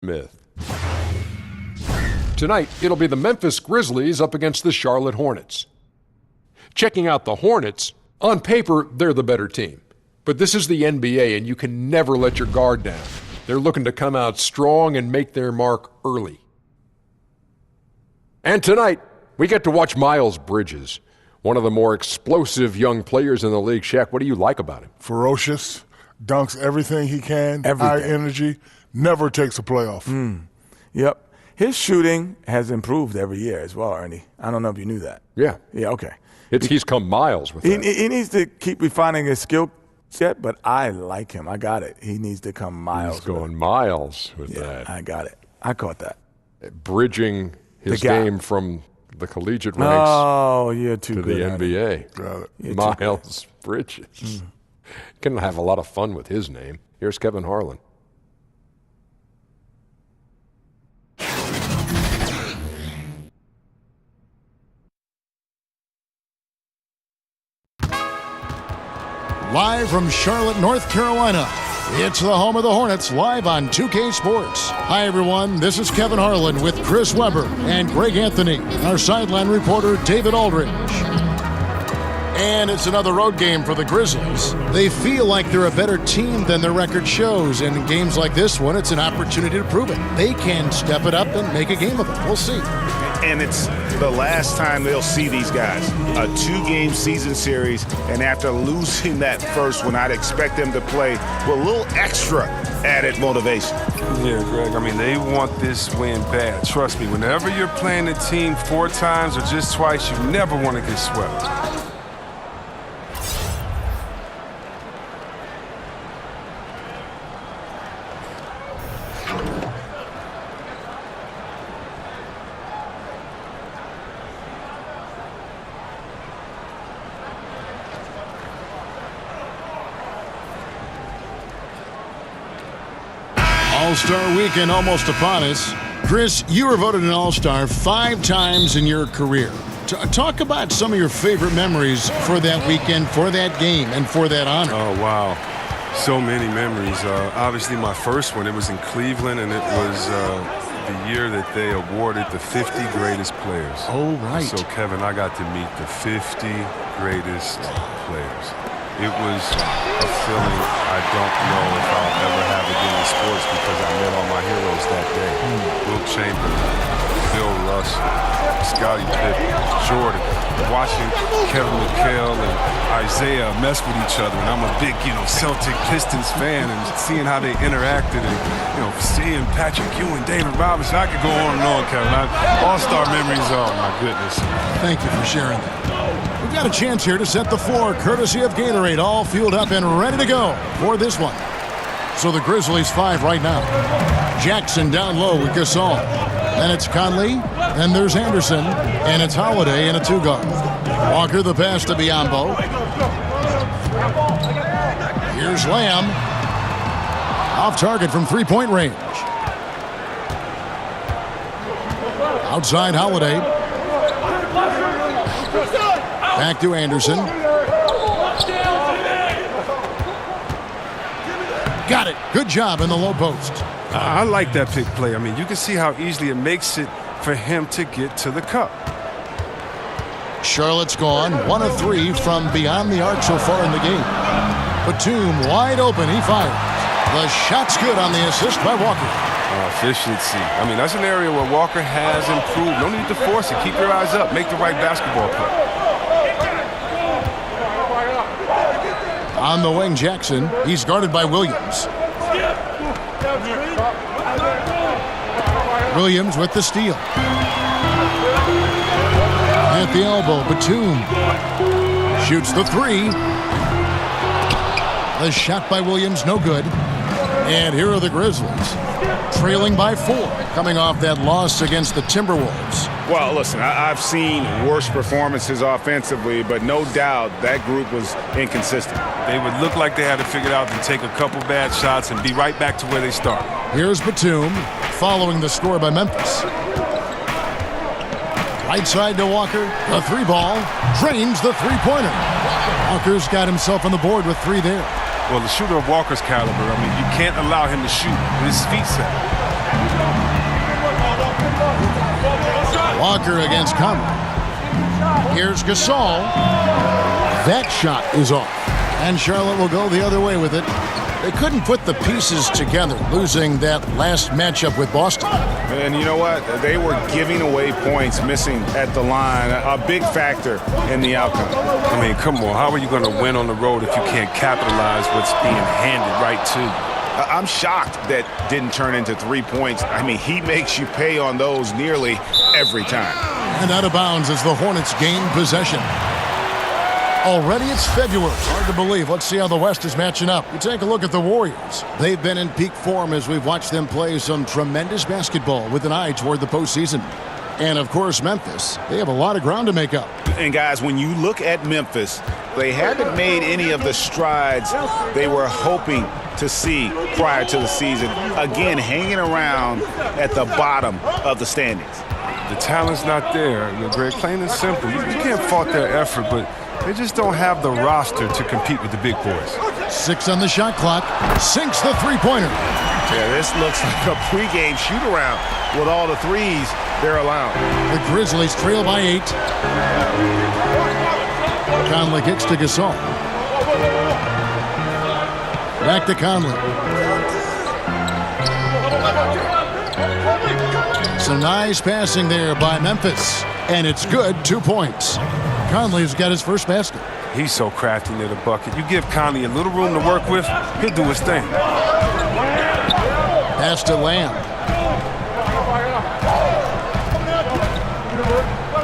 Myth. Tonight, it'll be the Memphis Grizzlies up against the Charlotte Hornets. Checking out the Hornets, on paper, they're the better team. But this is the NBA, and you can never let your guard down. They're looking to come out strong and make their mark early. And tonight, we get to watch Miles Bridges, one of the more explosive young players in the league. Shaq, what do you like about him? Ferocious, dunks everything he can, high energy, never takes a play off. Yep. His shooting has improved every year as well, Ernie. I don't know if you knew that. Yeah. Yeah, okay. He's come miles with that. He needs to keep refining his skill set, but I like him. I got it. He needs to come miles. He's going miles with that. I got it. I caught that. Bridging his game from the collegiate ranks to the NBA. Got it. Miles Bridges. Can have a lot of fun with his name. Here's Kevin Harlan. Live from Charlotte, North Carolina, it's the home of the Hornets, live on 2K Sports. Hi, everyone. This is Kevin Harlan with Chris Webber and Greg Anthony, and our sideline reporter, David Aldridge. And it's another road game for the Grizzlies. They feel like they're a better team than their record shows, and in games like this one, it's an opportunity to prove it. They can step it up and make a game of it. We'll see. And it's the last time they'll see these guys. A 2-game season series, and after losing that first one, I'd expect them to play with a little extra added motivation. Yeah, Greg, I mean, they want this win bad. Trust me, whenever you're playing a team 4 times or just twice, you never want to get swept. All-Star Weekend almost upon us. Chris, you were voted an All-Star 5 times in your career. Talk about some of your favorite memories for that weekend, for that game, and for that honor. Oh, wow. So many memories. Obviously, my first one, it was in Cleveland, and it was the year that they awarded the 50 greatest players. Oh, right. So, Kevin, I got to meet the 50 greatest players. It was a feeling I don't know if I'll ever have again in sports because I met all my heroes that day. Wilt Chamberlain, Bill Russell, Scottie Pippen, Jordan, watching Kevin McHale and Isaiah mess with each other. And I'm a big, Celtic Pistons fan, and seeing how they interacted and, seeing Patrick Ewing, David Robinson. I could go on and on, Kevin. All-star memories, oh my goodness. Thank you for sharing that. We've got a chance here to set the floor, courtesy of Gatorade, all fueled up and ready to go for this one. So the Grizzlies 5 right now. Jackson down low with Gasol. Then it's Conley, and there's Anderson, and it's Holiday in a 2-guard. Walker the pass to Biyombo. Here's Lamb. Off target from 3-point range. Outside Holiday. Back to Anderson. Got it. Good job in the low post. I like that pick play. I mean, you can see how easily it makes it for him to get to the cup. Charlotte's gone 1 of 3 from beyond the arc so far in the game. Batum wide open. He fires. The shot's good on the assist by Walker. Efficiency. I mean, that's an area where Walker has improved. No need to force it. Keep your eyes up. Make the right basketball play. On the wing, Jackson. He's guarded by Williams. Williams with the steal. At the elbow, Batum shoots the 3. The shot by Williams, no good. And here are the Grizzlies, trailing by 4, coming off that loss against the Timberwolves. Well, listen, I've seen worse performances offensively, but no doubt that group was inconsistent. They would look like they had it figured out and take a couple bad shots and be right back to where they started. Here's Batum, following the score by Memphis. Right side to Walker, the 3-ball, drains the 3-pointer. Walker's got himself on the board with 3 there. Well, the shooter of Walker's caliber, I mean, you can't allow him to shoot with his feet set. Walker against Conley. Here's Gasol. That shot is off. And Charlotte will go the other way with it. They couldn't put the pieces together, losing that last matchup with Boston. And you know what? They were giving away points, missing at the line, a big factor in the outcome. I mean, come on. How are you going to win on the road if you can't capitalize what's being handed right to you? I'm shocked that didn't turn into 3 points. I mean, he makes you pay on those nearly every time. And out of bounds as the Hornets gain possession. Already it's February. Hard to believe. Let's see how the West is matching up. We take a look at the Warriors. They've been in peak form as we've watched them play some tremendous basketball with an eye toward the postseason. And, of course, Memphis. They have a lot of ground to make up. And, guys, when you look at Memphis, they haven't made any of the strides they were hoping to see prior to the season. Again, hanging around at the bottom of the standings. The talent's not there, Greg. Plain and simple. You can't fault their effort, but they just don't have the roster to compete with the big boys. 6 on the shot clock. Sinks the three-pointer. Yeah, this looks like a pregame shoot-around with all the threes they're allowing. The Grizzlies trail by 8. Conley kicks to Gasol. Back to Conley. Some nice passing there by Memphis. And it's good, 2 points. Conley's got his first basket. He's so crafty near the bucket. You give Conley a little room to work with, he'll do his thing. Pass to Lamb.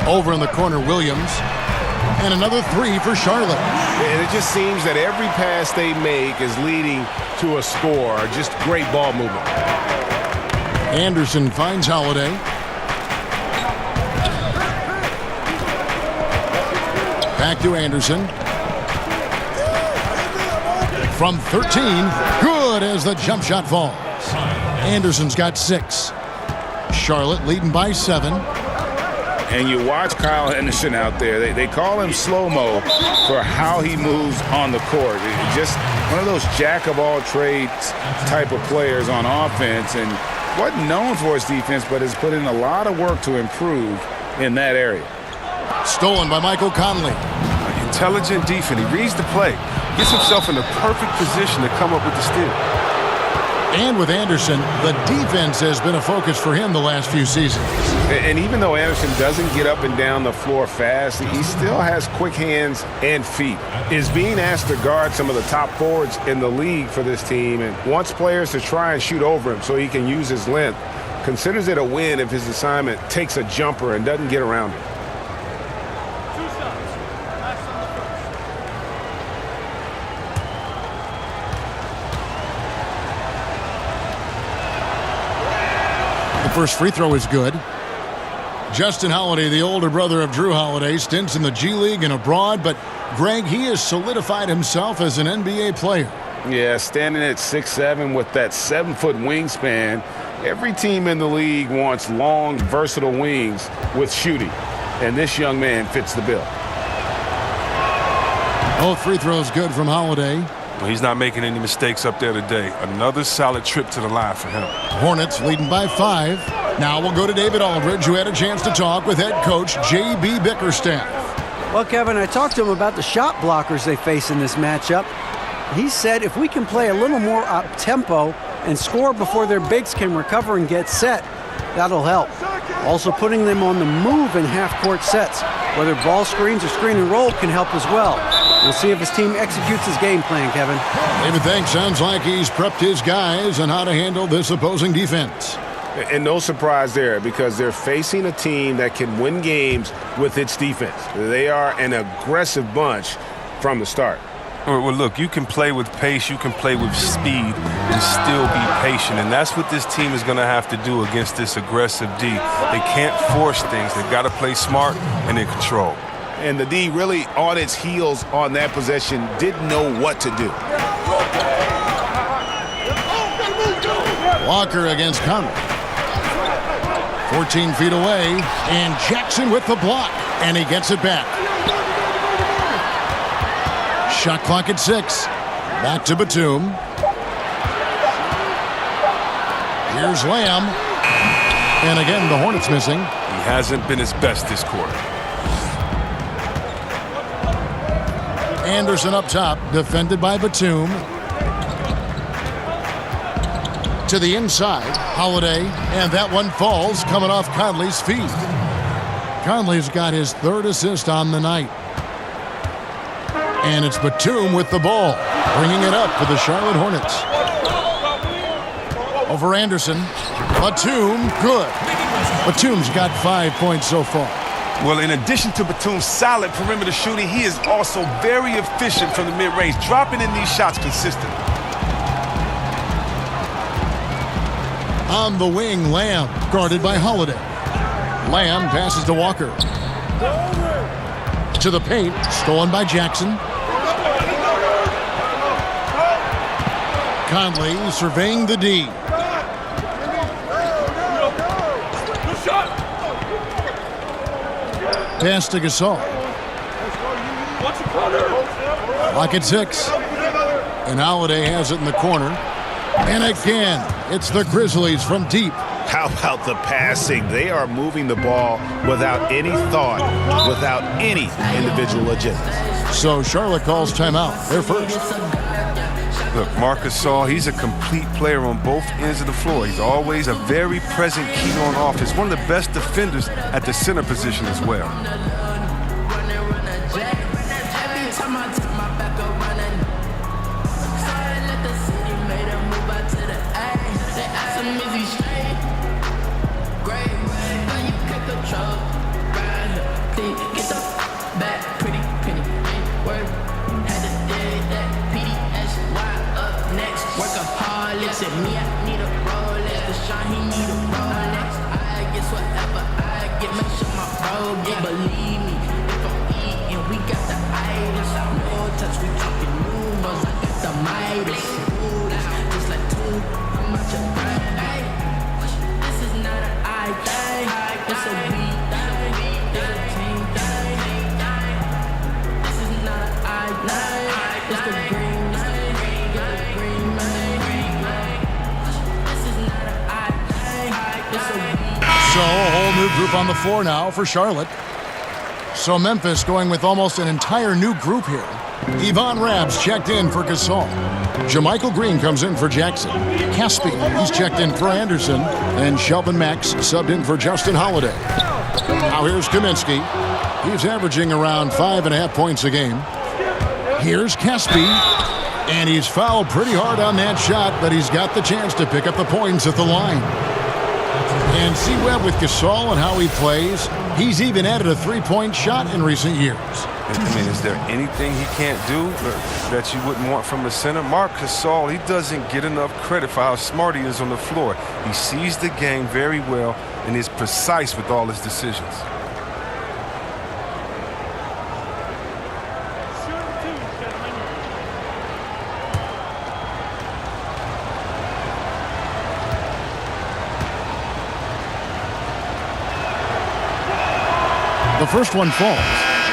Over in the corner, Williams. And another 3 for Charlotte. And it just seems that every pass they make is leading to a score. Just great ball movement. Anderson finds Holiday. Back to Anderson. From 13, good as the jump shot falls. Anderson's got 6. Charlotte leading by 7. And you watch Kyle Henderson out there. They call him slow-mo for how he moves on the court. Just one of those jack-of-all-trades type of players on offense, and wasn't known for his defense, but has put in a lot of work to improve in that area. Stolen by Michael Conley. Intelligent defense. He reads the play. Gets himself in the perfect position to come up with the steal. And with Anderson, the defense has been a focus for him the last few seasons. And even though Anderson doesn't get up and down the floor fast, he still has quick hands and feet. Is being asked to guard some of the top forwards in the league for this team and wants players to try and shoot over him so he can use his length. Considers it a win if his assignment takes a jumper and doesn't get around it. First free throw is good. Justin Holiday, the older brother of Drew Holiday, stints in the G League and abroad, but Greg, he has solidified himself as an NBA player. Yeah, standing at 6'7" with that 7-foot wingspan, every team in the league wants long, versatile wings with shooting, and this young man fits the bill. Both free throws good from Holiday. Well, he's not making any mistakes up there today. Another solid trip to the line for him. Hornets leading by 5. Now we'll go to David Aldridge, who had a chance to talk with head coach J.B. Bickerstaff. Well, Kevin, I talked to him about the shot blockers they face in this matchup. He said if we can play a little more up-tempo and score before their bigs can recover and get set, that'll help. Also putting them on the move in half-court sets, whether ball screens or screen and roll can help as well. We'll see if his team executes his game plan, Kevin. David thinks sounds like he's prepped his guys on how to handle this opposing defense. And no surprise there because they're facing a team that can win games with its defense. They are an aggressive bunch from the start. Well, look, you can play with pace, you can play with speed, and still be patient. And that's what this team is going to have to do against this aggressive D. They can't force things. They've got to play smart and in control. And the D really on its heels on that possession didn't know what to do. Walker against Conley. 14 feet away, and Jackson with the block, and he gets it back. Shot clock at 6. Back to Batum. Here's Lamb. And again, the Hornets missing. hasn't been his best this quarter. Anderson up top, defended by Batum. To the inside, Holiday, and that one falls, coming off Conley's feet. Conley's got his 3rd assist on the night. And it's Batum with the ball, bringing it up for the Charlotte Hornets. Over Anderson. Batum, good. Batum's got 5 points so far. Well, in addition to Batum's solid perimeter shooting, he is also very efficient from the mid-range, dropping in these shots consistently. On the wing, Lamb, guarded by Holiday. Lamb passes to Walker. To the paint, stolen by Jackson. Conley surveying the D. Pass to Gasol. Lock at 6. And Holiday has it in the corner. And again, it's the Grizzlies from deep. How about the passing? They are moving the ball without any thought, without any individual agenda. So Charlotte calls timeout. They're first. Look, Marc Gasol, he's a complete player on both ends of the floor. He's always a very present key on offense. One of the best defenders at the center position as well. So a whole new group on the floor now for Charlotte. So Memphis going with almost an entire new group here. Yvonne Rabs checked in for Gasol. Jermichael Green comes in for Jackson. Caspi, he's checked in for Anderson. And Shelvin Max subbed in for Justin Holiday. Now here's Kaminsky. He's averaging around 5.5 points a game. Here's Caspi. And he's fouled pretty hard on that shot, but he's got the chance to pick up the points at the line. And see Webb with Gasol and how he plays. He's even added a 3-point shot in recent years. I mean, is there anything he can't do that you wouldn't want from a center? Marc Gasol, he doesn't get enough credit for how smart he is on the floor. He sees the game very well and is precise with all his decisions. The first one falls,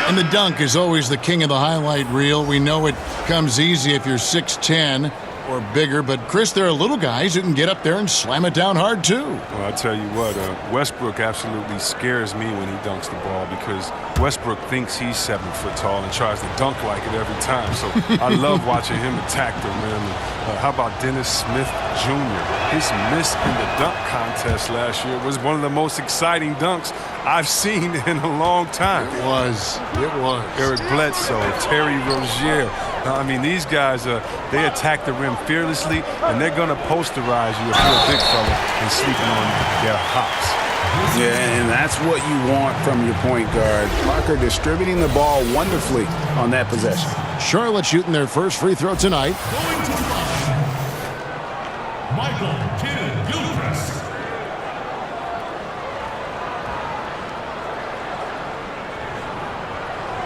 and the dunk is always the king of the highlight reel. We know it comes easy if you're 6'10", or bigger, but Chris, there are little guys who can get up there and slam it down hard too. Well, I tell you what, Westbrook absolutely scares me when he dunks the ball because Westbrook thinks he's 7 foot tall and tries to dunk like it every time. So I love watching him attack the rim. How about Dennis Smith Jr.? His miss in the dunk contest last year was one of the most exciting dunks I've seen in a long time. It was. Eric Bledsoe, Terry Rozier. I mean, these guys, they attack the rim fearlessly, and they're going to posterize you if you're a big fella and sleeping on their hops. Yeah, and that's what you want from your point guard. Parker distributing the ball wonderfully on that possession. Charlotte shooting their first free throw tonight. Going to the line, Michael Kidd-Gilchrist.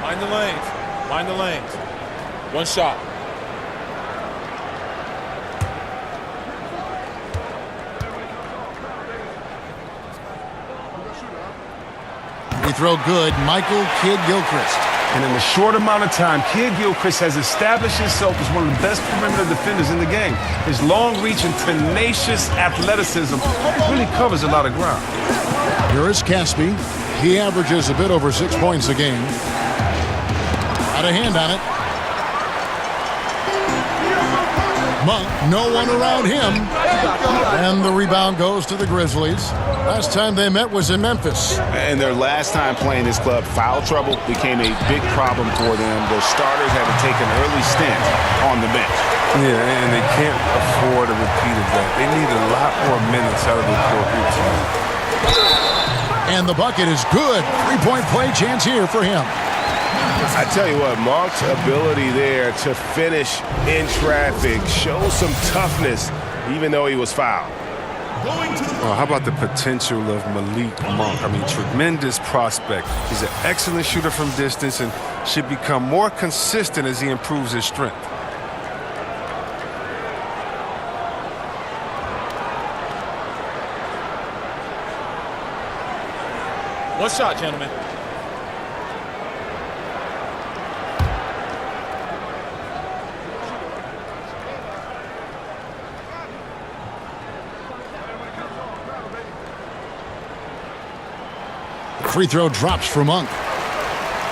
Mind the lanes. Mind the lanes. One shot. We throw good, Michael Kidd-Gilchrist. And in a short amount of time, Kidd-Gilchrist has established himself as one of the best perimeter defenders in the game. His long reach and tenacious athleticism really covers a lot of ground. Here is Caspi. He averages a bit over 6 points a game. Got a hand on it. Monk, no one around him. And the rebound goes to the Grizzlies. Last time they met was in Memphis. And their last time playing this club, foul trouble became a big problem for them. Their starters had to take an early stint on the bench. Yeah, and they can't afford a repeat of that. They need a lot more minutes out of their core group tonight. And the bucket is good. 3-point play chance here for him. I tell you what, Monk's ability there to finish in traffic shows some toughness, even though he was fouled. How about the potential of Malik Monk? I mean, tremendous prospect. He's an excellent shooter from distance and should become more consistent as he improves his strength. One shot, gentlemen. Free throw drops for Monk.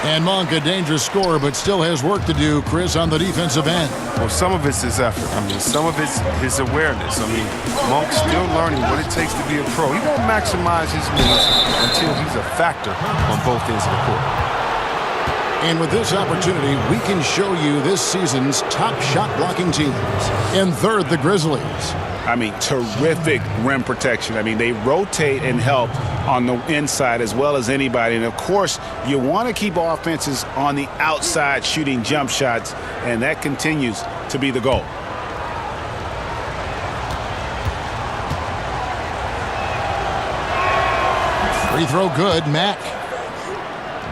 And Monk, a dangerous scorer, but still has work to do, Chris, on the defensive end. Well, some of it's his effort. I mean, some of it's his awareness. I mean, Monk's still learning what it takes to be a pro. He won't maximize his minutes until he's a factor on both ends of the court. And with this opportunity, we can show you this season's top shot blocking teams. In third, the Grizzlies. I mean, terrific rim protection. I mean, they rotate and help on the inside as well as anybody. And, of course, you want to keep offenses on the outside shooting jump shots, and that continues to be the goal. Free throw good, Mack.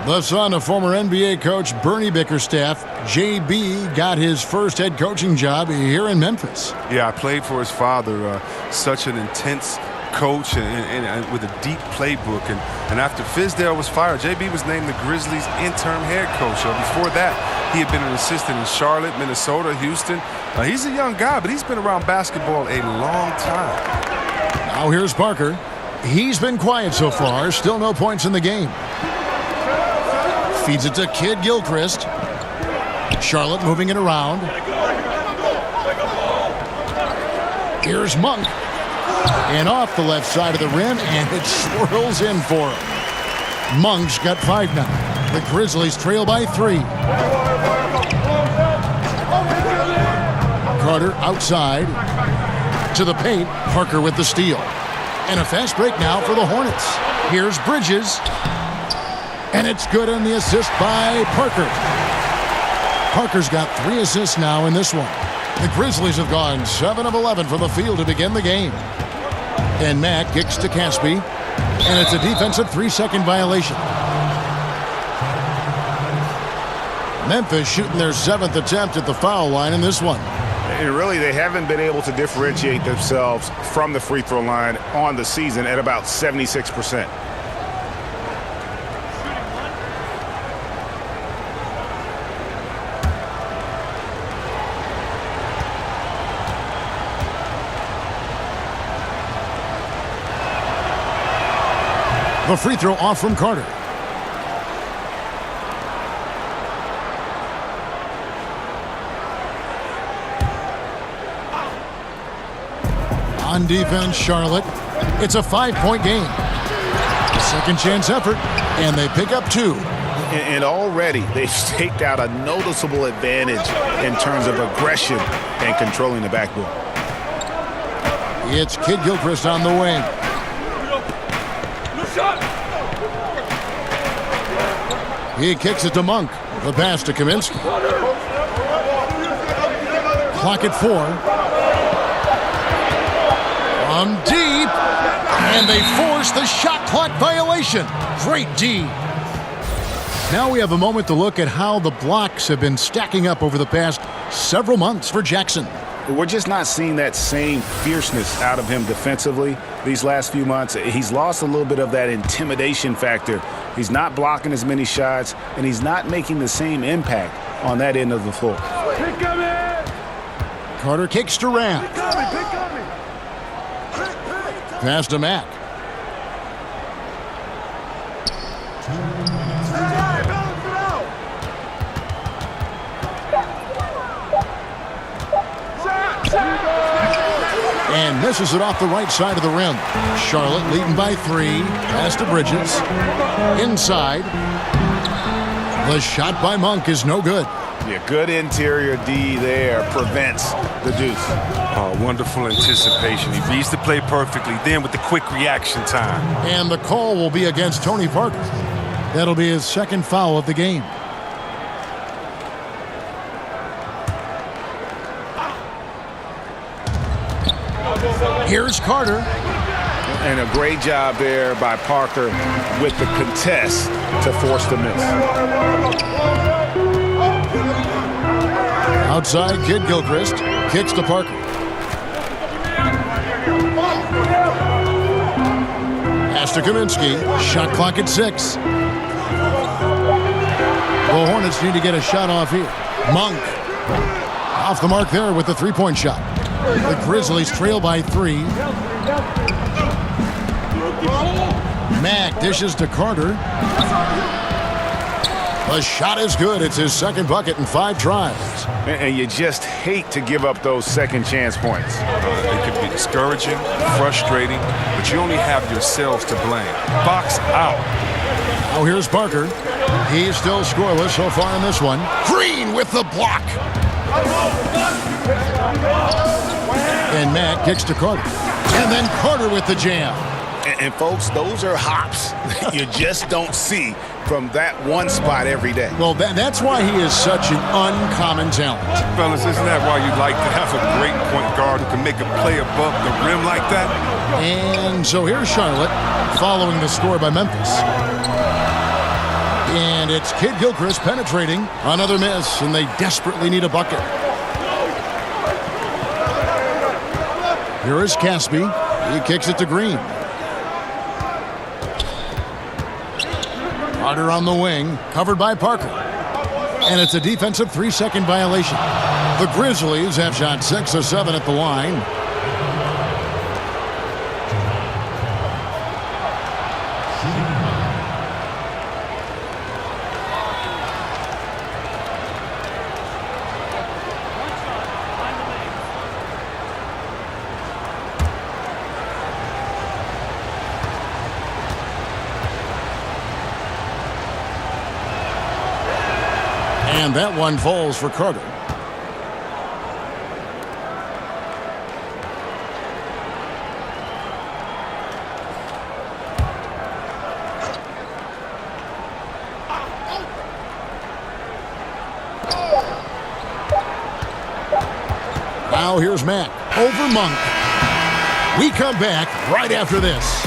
The son of former NBA coach Bernie Bickerstaff, JB got his first head coaching job here in Memphis. Yeah, I played for his father, such an intense coach and with a deep playbook. And after Fizdale was fired, JB was named the Grizzlies' interim head coach. Before that, he had been an assistant in Charlotte, Minnesota, Houston. He's a young guy, but he's been around basketball a long time. Now here's Parker. He's been quiet so far, still no points in the game. Feeds it to Kid Gilchrist. Charlotte moving it around. Here's Monk. And off the left side of the rim, and it swirls in for him. Monk's got 5 now. The Grizzlies trail by 3. Carter outside. To the paint. Parker with the steal. And a fast break now for the Hornets. Here's Bridges. And it's good on the assist by Parker. Parker's got 3 assists now in this one. The Grizzlies have gone 7 of 11 from the field to begin the game. And Mack kicks to Caspi. And it's a defensive 3-second violation. Memphis shooting their 7th attempt at the foul line in this one. And really, they haven't been able to differentiate themselves from the free throw line on the season at about 76%. The free throw off from Carter. On defense, Charlotte. It's a 5-point game. Second chance effort, and they pick up 2. And already they've staked out a noticeable advantage in terms of aggression and controlling the backboard. It's Kid Gilchrist on the wing. He kicks it to Monk. The pass to Kaminsky. Clock at 4. From deep. And they force the shot clock violation. Great D. Now we have a moment to look at how the blocks have been stacking up over the past several months for Jackson. We're just not seeing that same fierceness out of him defensively these last few months. He's lost a little bit of that intimidation factor. He's not blocking as many shots, and he's not making the same impact on that end of the floor. Carter kicks to Rath. Pass to Mack. And misses it off the right side of the rim. Charlotte leading by 3. Pass to Bridges. Inside. The shot by Monk is no good. Yeah, good interior D there. Prevents the deuce. Oh, wonderful anticipation. He reads the play perfectly. Then with the quick reaction time. And the call will be against Tony Parker. That'll be his second foul of the game. Here's Carter. And a great job there by Parker with the contest to force the miss. Outside, Kid Gilchrist kicks to Parker. Pass to Kaminsky. Shot clock at 6. The Hornets need to get a shot off here. Monk off the mark there with the three-point shot. The Grizzlies trail by 3. Mack dishes to Carter. The shot is good. It's his second bucket in 5 tries. And you just hate to give up those second chance points. It could be discouraging, frustrating, but you only have yourselves to blame. Box out. Now here's Parker. He's still scoreless so far in this one. Green with the block. And Matt kicks to Carter. And then Carter with the jam. And folks, those are hops you just don't see from that one spot every day. Well, that's why he is such an uncommon talent. Fellas, isn't that why you'd like to have a great point guard who can make a play above the rim like that? And so here's Charlotte following the score by Memphis. And it's Kid Gilchrist penetrating. Another miss, and they desperately need a bucket. Here is Caspi. He kicks it to Green. Carter on the wing, covered by Parker. And it's a defensive 3-second violation. The Grizzlies have shot 6 of 7 at the line. And that one falls for Carter. Now here's Matt over Monk. We come back right after this.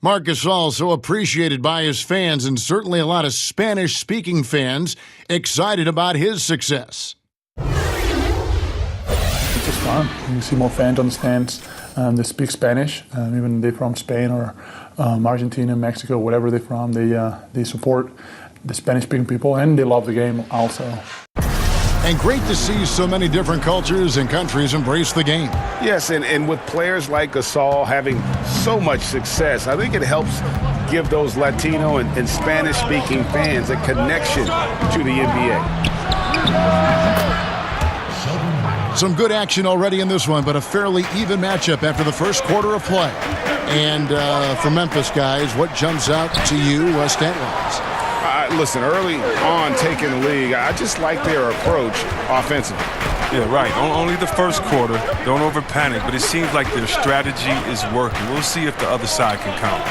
Marc Gasol, so appreciated by his fans, and certainly a lot of Spanish-speaking fans excited about his success. It's just fun. You see more fans on the stands that speak Spanish, even they're from Spain or Argentina, Mexico, whatever they're from. They support the Spanish-speaking people, and they love the game also. And great to see so many different cultures and countries embrace the game. Yes, and with players like Gasol having so much success, I think it helps give those Latino and Spanish-speaking fans a connection to the NBA. Some good action already in this one, but a fairly even matchup after the first quarter of play. And for Memphis guys, what jumps out to you stat-wise? Listen, early on taking the league, I just like their approach offensively. Yeah, right. Only the first quarter. Don't over-panic, but it seems like their strategy is working. We'll see if the other side can counter.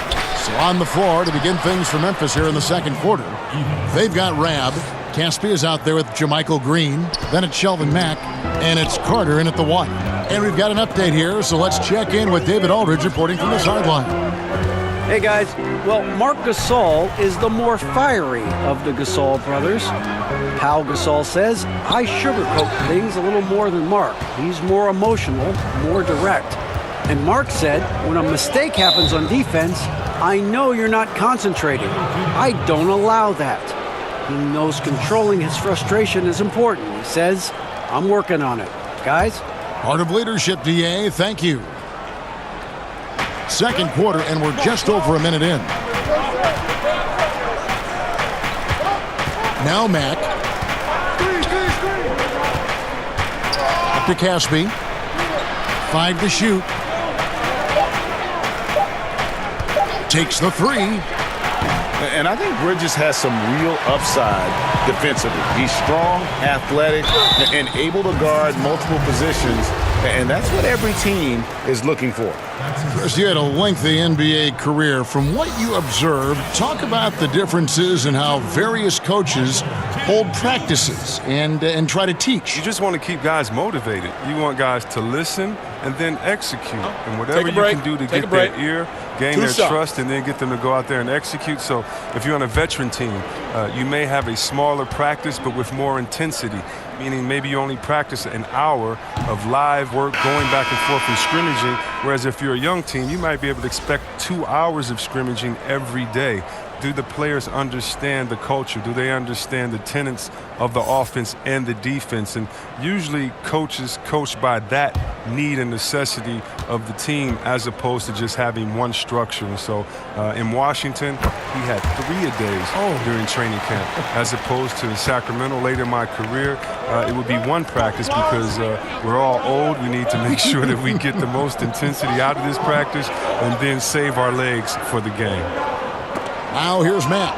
So on the floor to begin things for Memphis here in the second quarter, they've got Rab. Caspi is out there with Jermichael Green. Then it's Shelvin Mack, and it's Carter in at the 1. And we've got an update here, so let's check in with David Aldridge reporting from the sideline. Hey guys, well, Marc Gasol is the more fiery of the Gasol brothers. Pau Gasol says, I sugarcoat things a little more than Marc. He's more emotional, more direct. And Marc said, when a mistake happens on defense, I know you're not concentrating. I don't allow that. He knows controlling his frustration is important. He says, I'm working on it. Guys? Part of leadership, DA. Thank you. Second quarter, and we're just over a minute in. Now Mack. Up to Caspi. 5 to shoot. Takes the 3. And I think Bridges has some real upside defensively. He's strong, athletic, and able to guard multiple positions. And that's what every team is looking for. Chris, you had a lengthy NBA career. From what you observed, talk about the differences in how various coaches hold practices and try to teach. You just want to keep guys motivated. You want guys to listen and then execute. And whatever you can do to get their ear, gain their trust, and then get them to go out there and execute. So if you're on a veteran team, you may have a smaller practice but with more intensity, meaning maybe you only practice an hour of live work going back and forth and scrimmaging, whereas if you're a young team, you might be able to expect 2 hours of scrimmaging every day. Do the players understand the culture? Do they understand the tenets of the offense and the defense? And usually coaches coach by that need and necessity of the team as opposed to just having one structure. And so in Washington, he had 3-a-days during training camp, as opposed to in Sacramento later in my career, it would be one practice because we're all old. We need to make sure that we get the most intensity out of this practice and then save our legs for the game. Now here's Matt.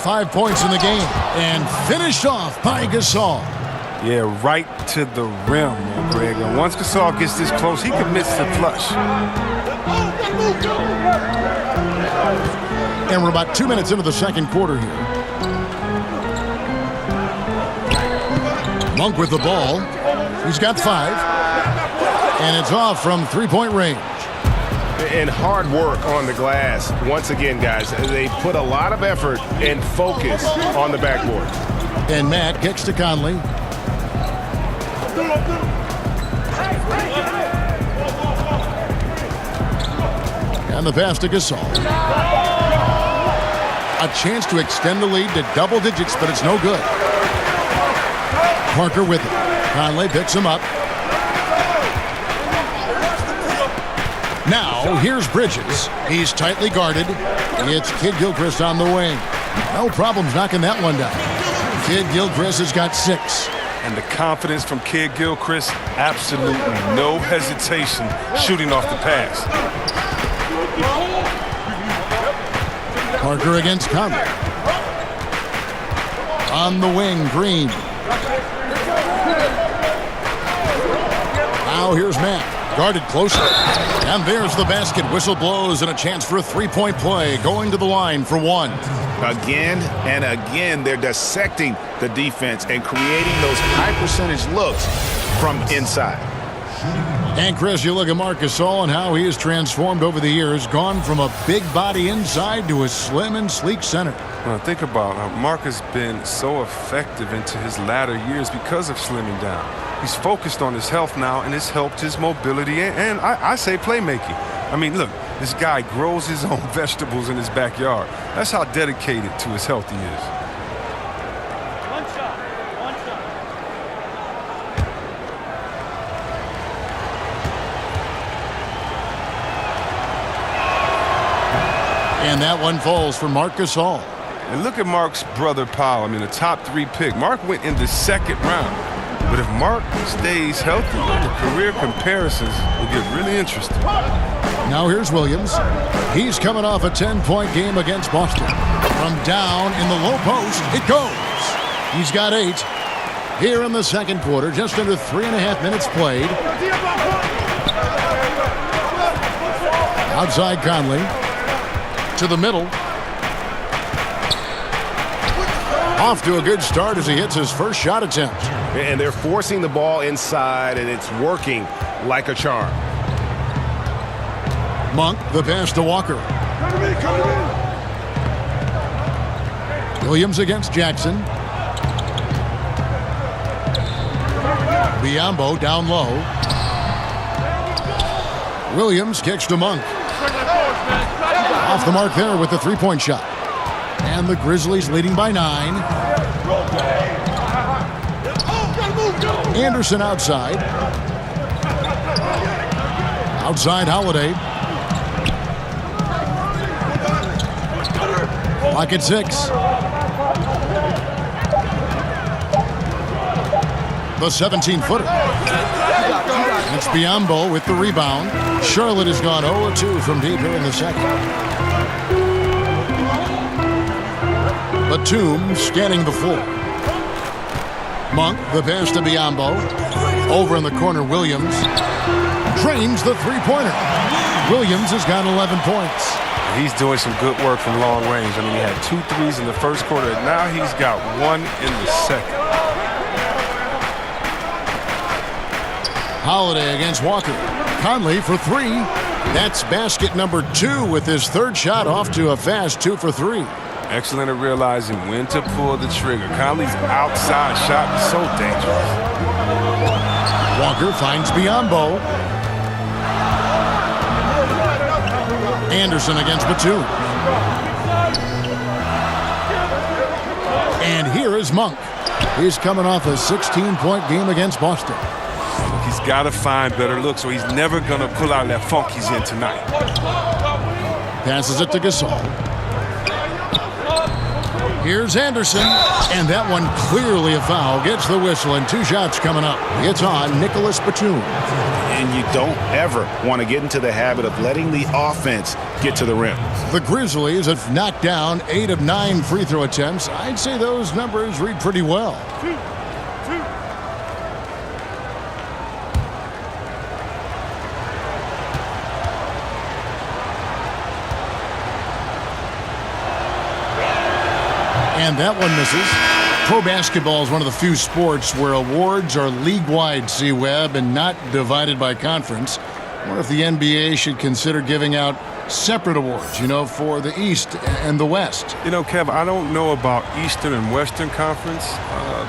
5 points in the game and finished off by Gasol. Yeah, right to the rim, Greg. And once Gasol gets this close, he commits the flush. And we're about 2 minutes into the second quarter here. Monk with the ball. He's got 5. And it's off from three-point range. And hard work on the glass. Once again, guys, they put a lot of effort and focus on the backboard. And Matt kicks to Conley. And the pass to Gasol. A chance to extend the lead to double digits, but it's no good. Parker with it. Conley picks him up. Now, here's Bridges. He's tightly guarded. It's Kid Gilchrist on the wing. No problems knocking that one down. Kid Gilchrist has got 6. And the confidence from Kid Gilchrist, absolutely no hesitation shooting off the pass. Parker against Conley. On the wing, Green. Now here's Matt. Guarded closely. And there's the basket. Whistle blows and a chance for a three-point play. Going to the line for 1. Again and again, they're dissecting the defense and creating those high-percentage looks from inside. And, Chris, you look at Marc Gasol and how he has transformed over the years, gone from a big body inside to a slim and sleek center. Well, think about how Marc has been so effective into his latter years because of slimming down. He's focused on his health now, and it's helped his mobility and I say playmaking. I mean, look, this guy grows his own vegetables in his backyard. That's how dedicated to his health he is. One shot. And that one falls for Marc Gasol. And look at Marc's brother, Powell. I mean, a top 3 pick. Marc went in the second round. But if Marc stays healthy, the career comparisons will get really interesting. Now here's Williams. He's coming off a 10-point game against Boston. From down in the low post, it goes. He's got 8. Here in the second quarter, just under 3.5 minutes played. Outside Conley. To the middle. Off to a good start as he hits his first shot attempt. And they're forcing the ball inside, and it's working like a charm. Monk, the pass to Walker. Williams against Jackson. Biyombo down low. Williams kicks to Monk. Off the mark there with the three-point shot. And the Grizzlies leading by 9. Anderson outside. Outside Holiday. Clock at 6. The 17-footer. It's Biyombo with the rebound. Charlotte has gone 0-2 from deep here in the second. Batum scanning the floor. Monk, the pass to Biyombo. Over in the corner, Williams. Drains the three-pointer. Williams has got 11 points. He's doing some good work from long range. I mean, he had 2 threes in the first quarter. Now he's got 1 in the second. Holiday against Walker. Conley for 3. That's basket number 2 with his third shot off to a fast 2 for 3. Excellent at realizing when to pull the trigger. Conley's outside shot is so dangerous. Walker finds Biyombo. Anderson against Batum. And here is Monk. He's coming off a 16-point game against Boston. He's got to find better looks, or he's never going to pull out that funk he's in tonight. Passes it to Gasol. Here's Anderson, and that one clearly a foul. Gets the whistle, and 2 shots coming up. It's on Nicholas Batum. And you don't ever want to get into the habit of letting the offense get to the rim. The Grizzlies have knocked down 8 of 9 free throw attempts. I'd say those numbers read pretty well. And that one misses. Pro basketball is one of the few sports where awards are league-wide, C-Web, and not divided by conference. I wonder if the NBA should consider giving out separate awards, for the East and the West. Kev, I don't know about Eastern and Western Conference,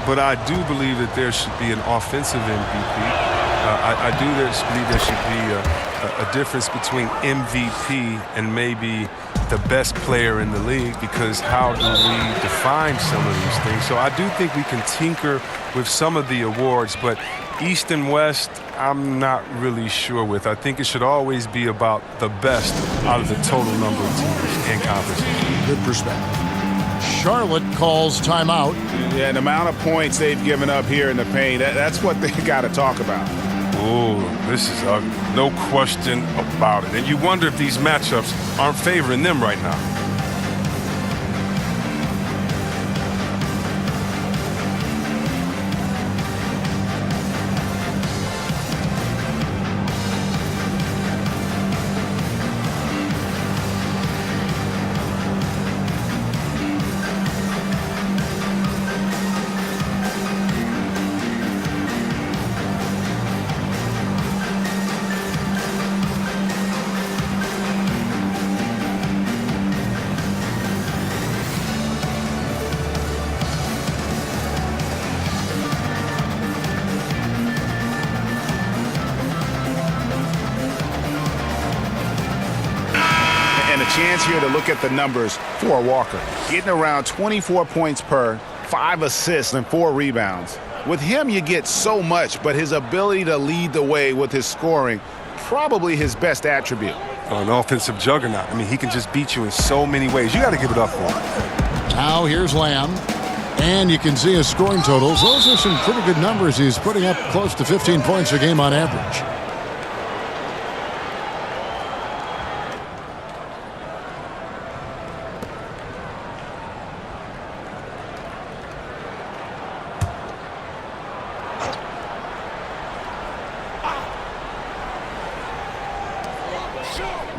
but I do believe that there should be an offensive MVP. I do believe there should be a difference between MVP and maybe the best player in the league, because how do we define some of these things? So I do think we can tinker with some of the awards, but East and West, I'm not really sure with. I think it should always be about the best out of the total number of teams in conference. Good perspective. Charlotte calls timeout. Yeah, the amount of points they've given up here in the paint, that's what they got to talk about. Oh, this is ugly. No question about it. And you wonder if these matchups aren't favoring them right now. Chance here to look at the numbers for Walker. Getting around 24 points per, 5 assists, and 4 rebounds. With him, you get so much, but his ability to lead the way with his scoring, probably his best attribute. An offensive juggernaut. I mean, he can just beat you in so many ways. You got to give it up for him. Now here's Lamb. And you can see his scoring totals. Those are some pretty good numbers. He's putting up close to 15 points a game on average.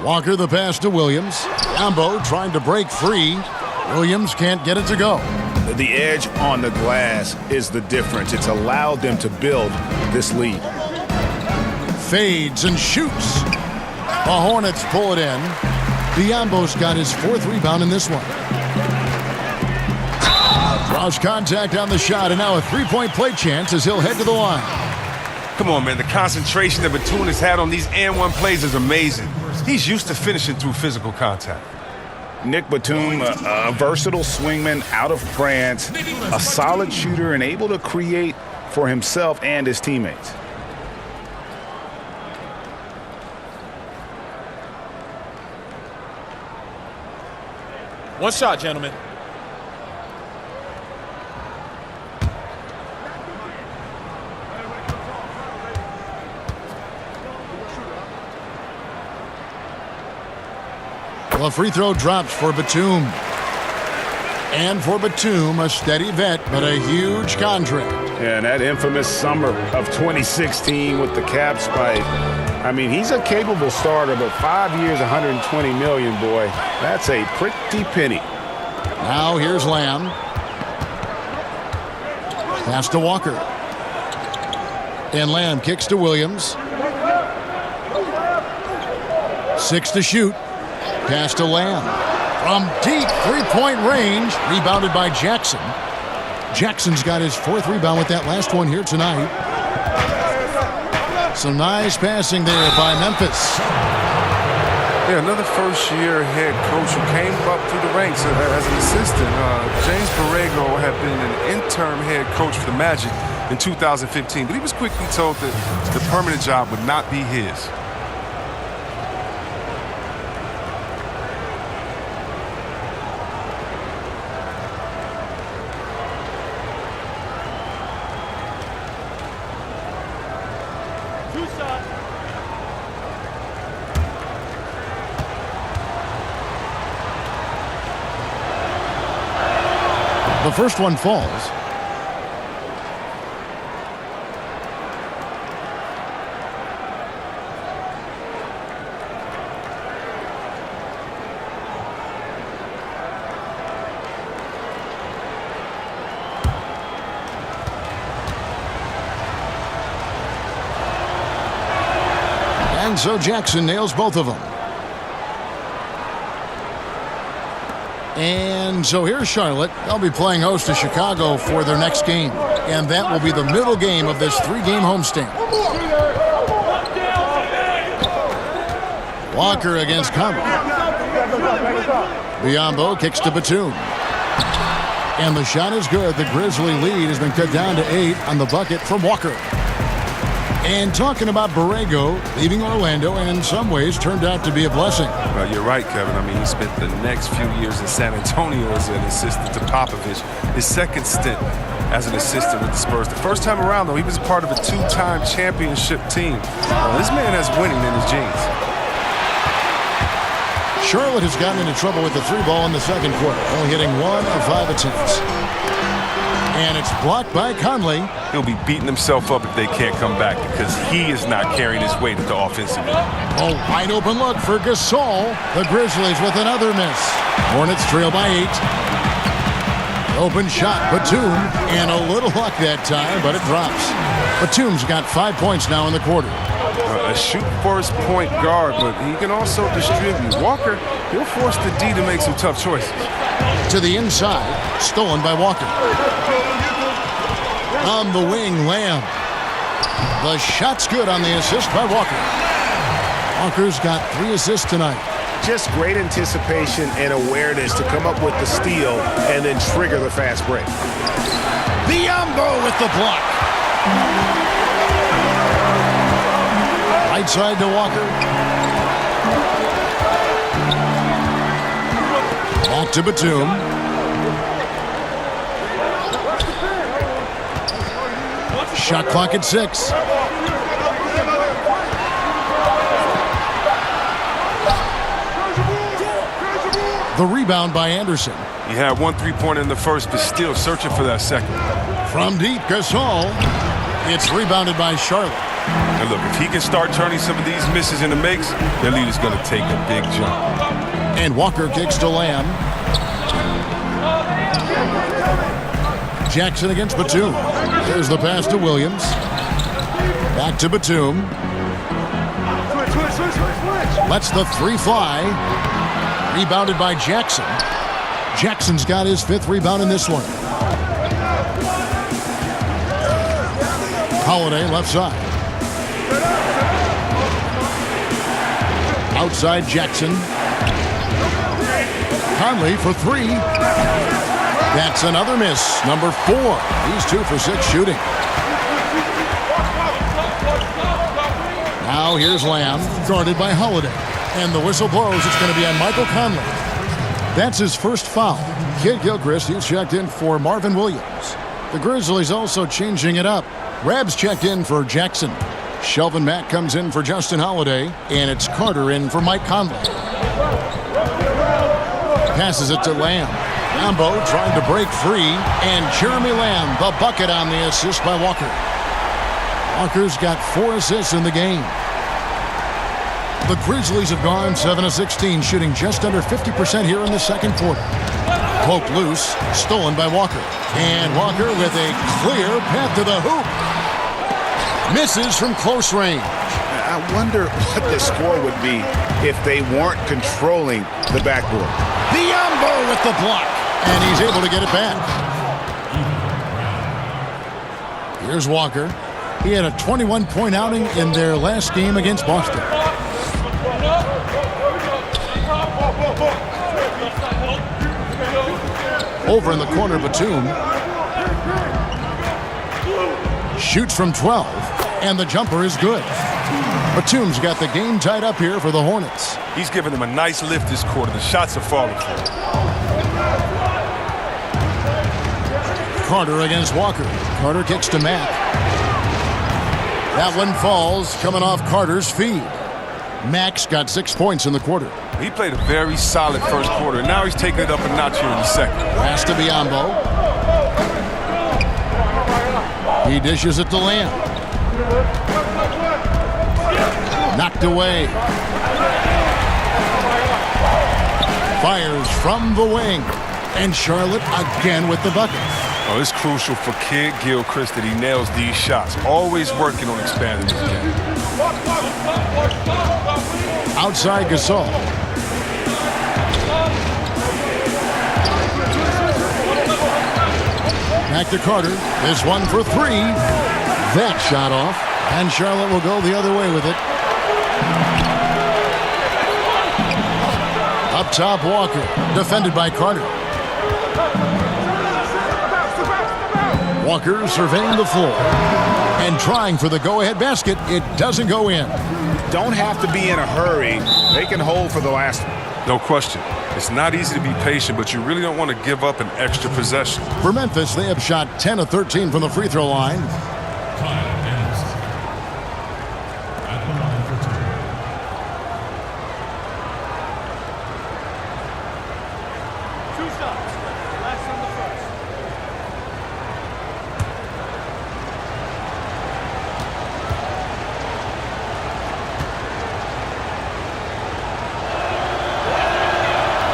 Walker the pass to Williams. Ambo trying to break free. Williams can't get it to go. The edge on the glass is the difference. It's allowed them to build this lead. Fades and shoots. The Hornets pull it in. Biombo's got his 4th rebound in this one. Draws contact on the shot, and now a three-point play chance as he'll head to the line. Come on, man. The concentration that Batum has had on these and-one plays is amazing. He's used to finishing through physical contact. Nick Batum, a versatile swingman out of France, a solid shooter and able to create for himself and his teammates. One shot, gentlemen. Well, a free throw drops for Batum. And for Batum, a steady vet, but a huge contract. Yeah, and that infamous summer of 2016 with the cap spike. I mean, he's a capable starter, but 5 years, $120 million, boy. That's a pretty penny. Now here's Lamb. Pass to Walker. And Lamb kicks to Williams. 6 to shoot. Pass to Lamb. From deep three-point range. Rebounded by Jackson. Jackson's got his 4th rebound with that last one here tonight. Some nice passing there by Memphis. Yeah, another first-year head coach who came up through the ranks as an assistant. James Borrego had been an interim head coach for the Magic in 2015, but he was quickly told that the permanent job would not be his. The first one falls. And so Jackson nails both of them. And so here's Charlotte. They'll be playing host to Chicago for their next game. And that will be the middle game of this 3-game homestand. Walker against Conley. Biombo kicks to Batum. And the shot is good. The Grizzly lead has been cut down to 8 on the bucket from Walker. And talking about Borrego leaving Orlando, and in some ways turned out to be a blessing. Well, you're right, Kevin. I mean, he spent the next few years in San Antonio as an assistant to Popovich. His second stint as an assistant with the Spurs. The first time around, though, he was part of a 2-time championship team. This man has winning in his genes. Charlotte has gotten into trouble with the 3-ball in the second quarter, only hitting 1 of 5 attempts. And it's blocked by Conley. He'll be beating himself up if they can't come back because he is not carrying his weight at the offensive end. A wide open look for Gasol. The Grizzlies with another miss. Hornets trail by 8. Open shot, Batum, and a little luck that time, but it drops. Batum's got 5 points now in the quarter. A shoot-first point guard, but he can also distribute. Walker, he'll force the D to make some tough choices. To the inside, stolen by Walker. On the wing, Lamb. The shot's good on the assist by Walker. Walker's got 3 assists tonight. Just great anticipation and awareness to come up with the steal and then trigger the fast break. Biombo with the block. Right side to Walker. Back to Batum. Shot clock at 6. The rebound by Anderson. He had 1 3-pointer in the first, but still searching for that second. From deep, Gasol. It's rebounded by Charlotte. And look, if he can start turning some of these misses into makes, their lead is going to take a big jump. And Walker kicks to Lamb. Jackson against Batum. There's the pass to Williams. Back to Batum. Lets the 3 fly. Rebounded by Jackson. Jackson's got his 5th rebound in this one. Holiday left side. Outside Jackson. Conley for 3. That's another miss. Number 4. He's 2 for 6 shooting. Now here's Lamb, guarded by Holiday. And the whistle blows. It's going to be on Michael Conley. That's his first foul. Kid Gilchrist, he's checked in for Marvin Williams. The Grizzlies also changing it up. Rabs checked in for Jackson. Shelvin Mack comes in for Justin Holiday. And it's Carter in for Mike Conley. Passes it to Lamb. Ambo trying to break free. And Jeremy Lamb, the bucket on the assist by Walker. Walker's got 4 assists in the game. The Grizzlies have gone 7 of 16, shooting just under 50% here in the second quarter. Poked loose, stolen by Walker. And Walker with a clear path to the hoop. Misses from close range. I wonder what the score would be if they weren't controlling the backboard. Biombo with the block. And he's able to get it back. Here's Walker. He had a 21-point outing in their last game against Boston. Over in the corner, Batum. Shoots from 12, and the jumper is good. Batum's got the game tied up here for the Hornets. He's giving them a nice lift this quarter. The shots are falling for him. Carter against Walker. Carter kicks to Mack. That one falls, coming off Carter's feed. Mack's got 6 points in the quarter. He played a very solid first quarter, and now he's taking it up a notch here in the second. Pass to Biombo. He dishes it to Lamb. Knocked away. Fires from the wing. And Charlotte again with the bucket. Oh, it's crucial for Kid Gilchrist that he nails these shots. Always working on expanding his game. Outside Gasol. Back to Carter. This one for 3. That shot off. And Charlotte will go the other way with it. Up top, Walker. Defended by Carter. Walker surveying the floor. And trying for the go-ahead basket. It doesn't go in. Don't have to be in a hurry. They can hold for the last one. No question. It's not easy to be patient, but you really don't want to give up an extra possession. For Memphis, they have shot 10 of 13 from the free throw line.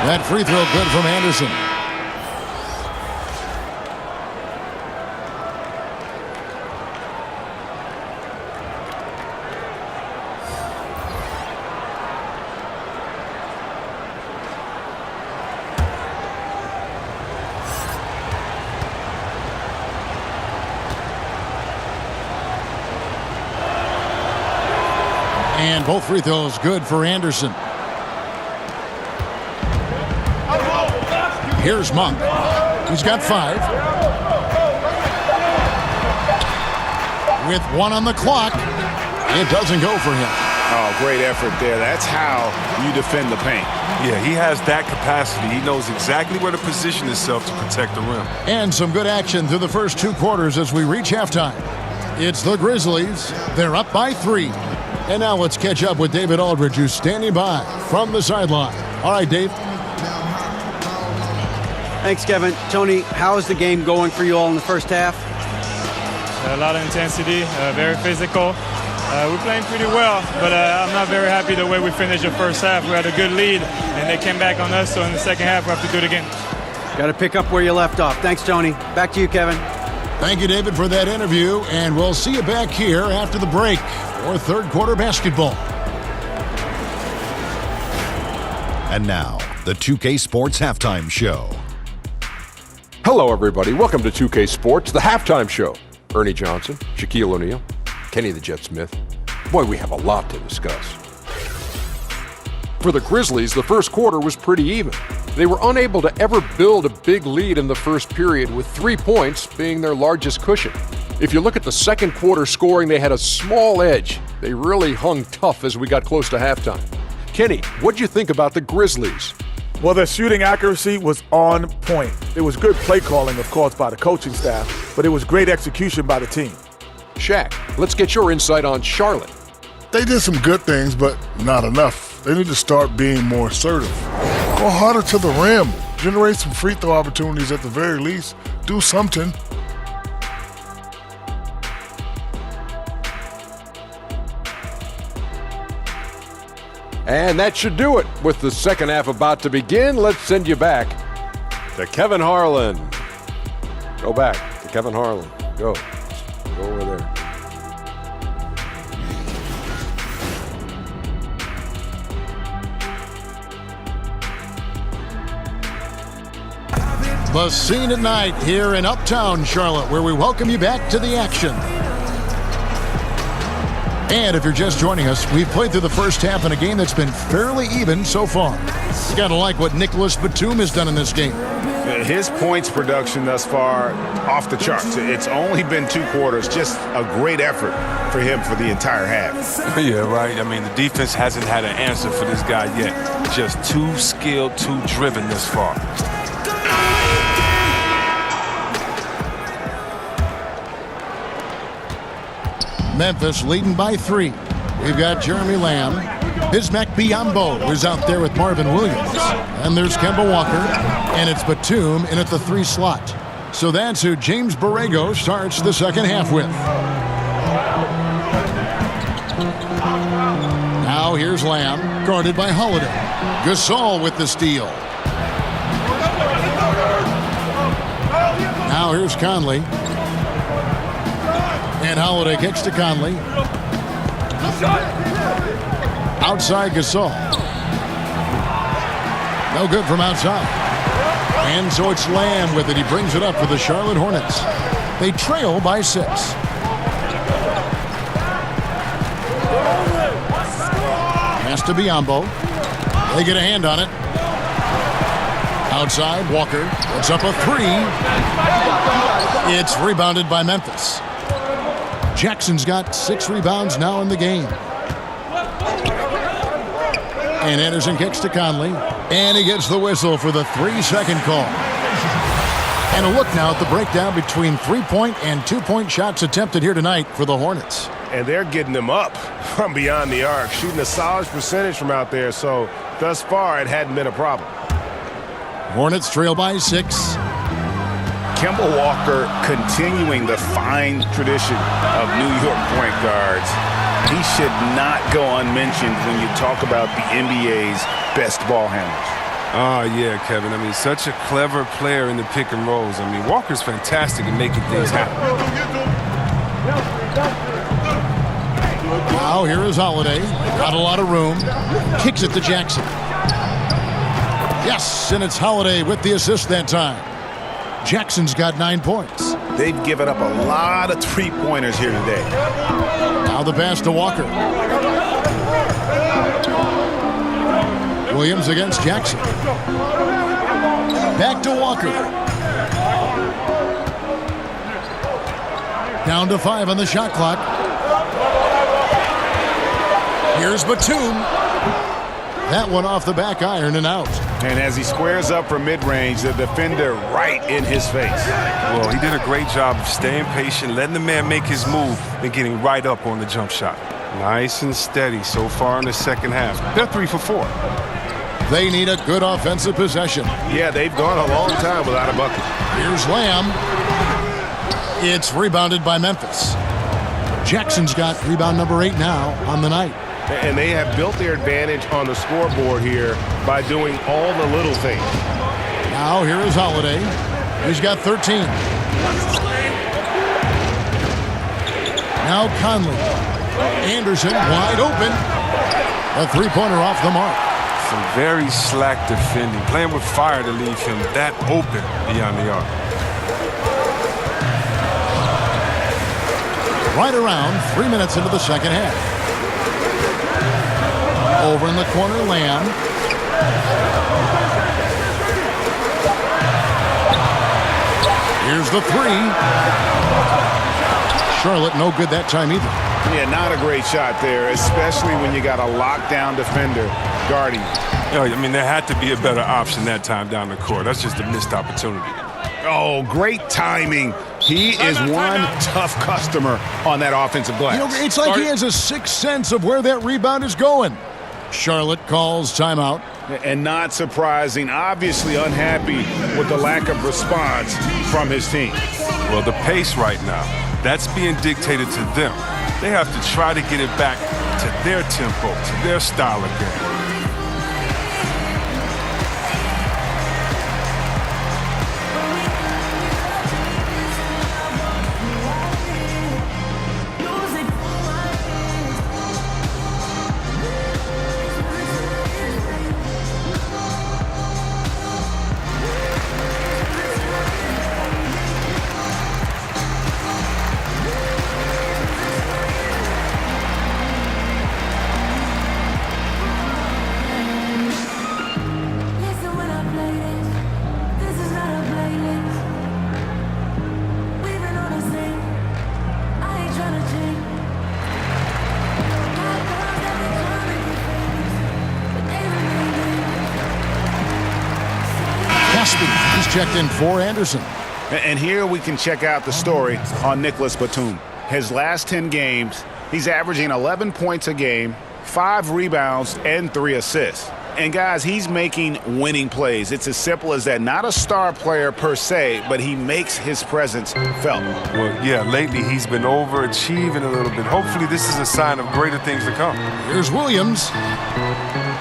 That free throw good from Anderson. And both free throws good for Anderson. Here's Monk. He's got 5. With 1 on the clock, it doesn't go for him. Oh, great effort there. That's how you defend the paint. Yeah, he has that capacity. He knows exactly where to position himself to protect the rim. And some good action through the first 2 quarters as we reach halftime. It's the Grizzlies. They're up by 3. And now let's catch up with David Aldridge, who's standing by from the sideline. All right, Dave. Thanks, Kevin. Tony, how is the game going for you all in the first half? A lot of intensity, very physical. We're playing pretty well, but I'm not very happy the way we finished the first half. We had a good lead, and they came back on us, so in the second half, we have to do it again. Got to pick up where you left off. Thanks, Tony. Back to you, Kevin. Thank you, David, for that interview, and we'll see you back here after the break for third quarter basketball. And now, the 2K Sports Halftime Show. Hello, everybody. Welcome to 2K Sports, the halftime show. Ernie Johnson, Shaquille O'Neal, Kenny the Jet Smith. Boy, we have a lot to discuss. For the Grizzlies, the first quarter was pretty even. They were unable to ever build a big lead in the first period, with 3 points being their largest cushion. If you look at the second quarter scoring, they had a small edge. They really hung tough as we got close to halftime. Kenny, what'd you think about the Grizzlies? Well, their shooting accuracy was on point. It was good play calling, of course, by the coaching staff, but it was great execution by the team. Shaq, let's get your insight on Charlotte. They did some good things, but not enough. They need to start being more assertive. Go harder to the rim. Generate some free throw opportunities at the very least. Do something. And that should do it. With the second half about to begin, let's send you back to Kevin Harlan. Go back to Kevin Harlan. Go over there. The scene at night here in Uptown Charlotte, where we welcome you back to the action. And if you're just joining us, we've played through the first half in a game that's been fairly even so far. You gotta like what Nicholas Batum has done in this game. His points production thus far, off the charts. It's only been 2 quarters. Just a great effort for him for the entire half. Yeah, right. I mean, the defense hasn't had an answer for this guy yet. Just too skilled, too driven this far. Memphis leading by 3. We've got Jeremy Lamb. Bismack Biyombo is out there with Marvin Williams. And there's Kemba Walker. And it's Batum in at the 3 slot. So that's who James Borrego starts the second half with. Now here's Lamb, guarded by Holiday. Gasol with the steal. Now here's Conley. And Holiday kicks to Conley. Outside Gasol. No good from outside. And so it's Lamb with it. He brings it up for the Charlotte Hornets. They trail by 6. Pass to Biyombo. They get a hand on it. Outside, Walker puts up a 3. It's rebounded by Memphis. Jackson's got 6 rebounds now in the game. And Anderson kicks to Conley. And he gets the whistle for the 3-second call. And a look now at the breakdown between 3-point and 2-point shots attempted here tonight for the Hornets. And they're getting them up from beyond the arc, shooting a solid percentage from out there. So thus far, it hadn't been a problem. Hornets trail by 6. Kemba Walker continuing the fine tradition of New York point guards. He should not go unmentioned when you talk about the NBA's best ball handlers. Oh, yeah, Kevin. I mean, such a clever player in the pick and rolls. I mean, Walker's fantastic at making things happen. Now here is Holiday. Got a lot of room. Kicks it to Jackson. Yes, and it's Holiday with the assist that time. Jackson's got 9 points. They've given up a lot of 3-pointers here today. Now the pass to Walker. Williams against Jackson. Back to Walker. Down to 5 on the shot clock. Here's Batum. That one off the back iron and out. And as he squares up for mid-range, the defender right in his face. Well, he did a great job of staying patient, letting the man make his move, and getting right up on the jump shot. Nice and steady so far in the second half. They're 3 for 4. They need a good offensive possession. Yeah, they've gone a long time without a bucket. Here's Lamb. It's rebounded by Memphis. Jackson's got rebound number 8 now on the night. And they have built their advantage on the scoreboard here by doing all the little things. Now here is Holiday. He's got 13. Now Conley. Anderson wide open. A 3-pointer off the mark. some very slack defending, playing with fire to leave him that open beyond the arc. Right around 3 minutes into the second half. Over in the corner, Lamb. Here's the three. Charlotte no good that time either. Yeah, not a great shot there, especially when you got a lockdown defender guarding. I mean, there had to be a better option that time down the court. That's just a missed opportunity. Oh, great timing. He is one tough customer on that offensive glass. You know, it's like he has a sixth sense of where that rebound is going. Charlotte calls timeout. And not surprising, obviously unhappy with the lack of response from his team. Well, the pace right now, that's being dictated to them. They have to try to get it back to their tempo, to their style of game. He's checked in for Anderson. And here we can check out the story on Nicholas Batum. His last 10 games, he's averaging 11 points a game, 5 rebounds, and 3 assists. And guys, he's making winning plays. It's as simple as that. Not a star player per se, but he makes his presence felt. Well, yeah, lately he's been overachieving a little bit. Hopefully this is a sign of greater things to come. Here's Williams.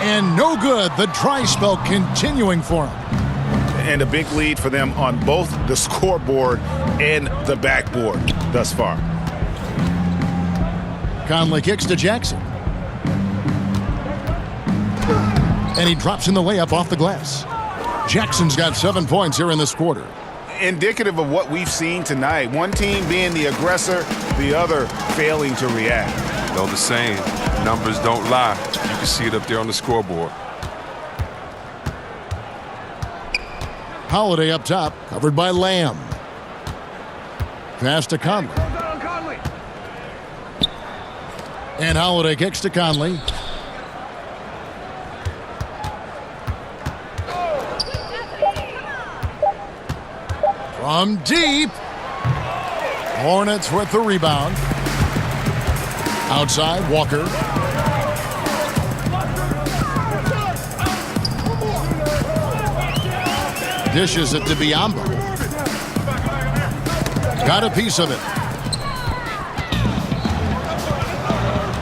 And no good. The dry spell continuing for him. And a big lead for them on both the scoreboard and the backboard thus far. Conley kicks to Jackson. And he drops in the layup off the glass. Jackson's got 7 points here in this quarter. Indicative of what we've seen tonight. One team being the aggressor, the other failing to react. You know the saying, numbers don't lie. You can see it up there on the scoreboard. Holiday up top, covered by Lamb. Pass to Conley. And Holiday kicks to Conley. From deep. Hornets with the rebound. Outside, Walker. Dishes it to Biyombo. Got a piece of it.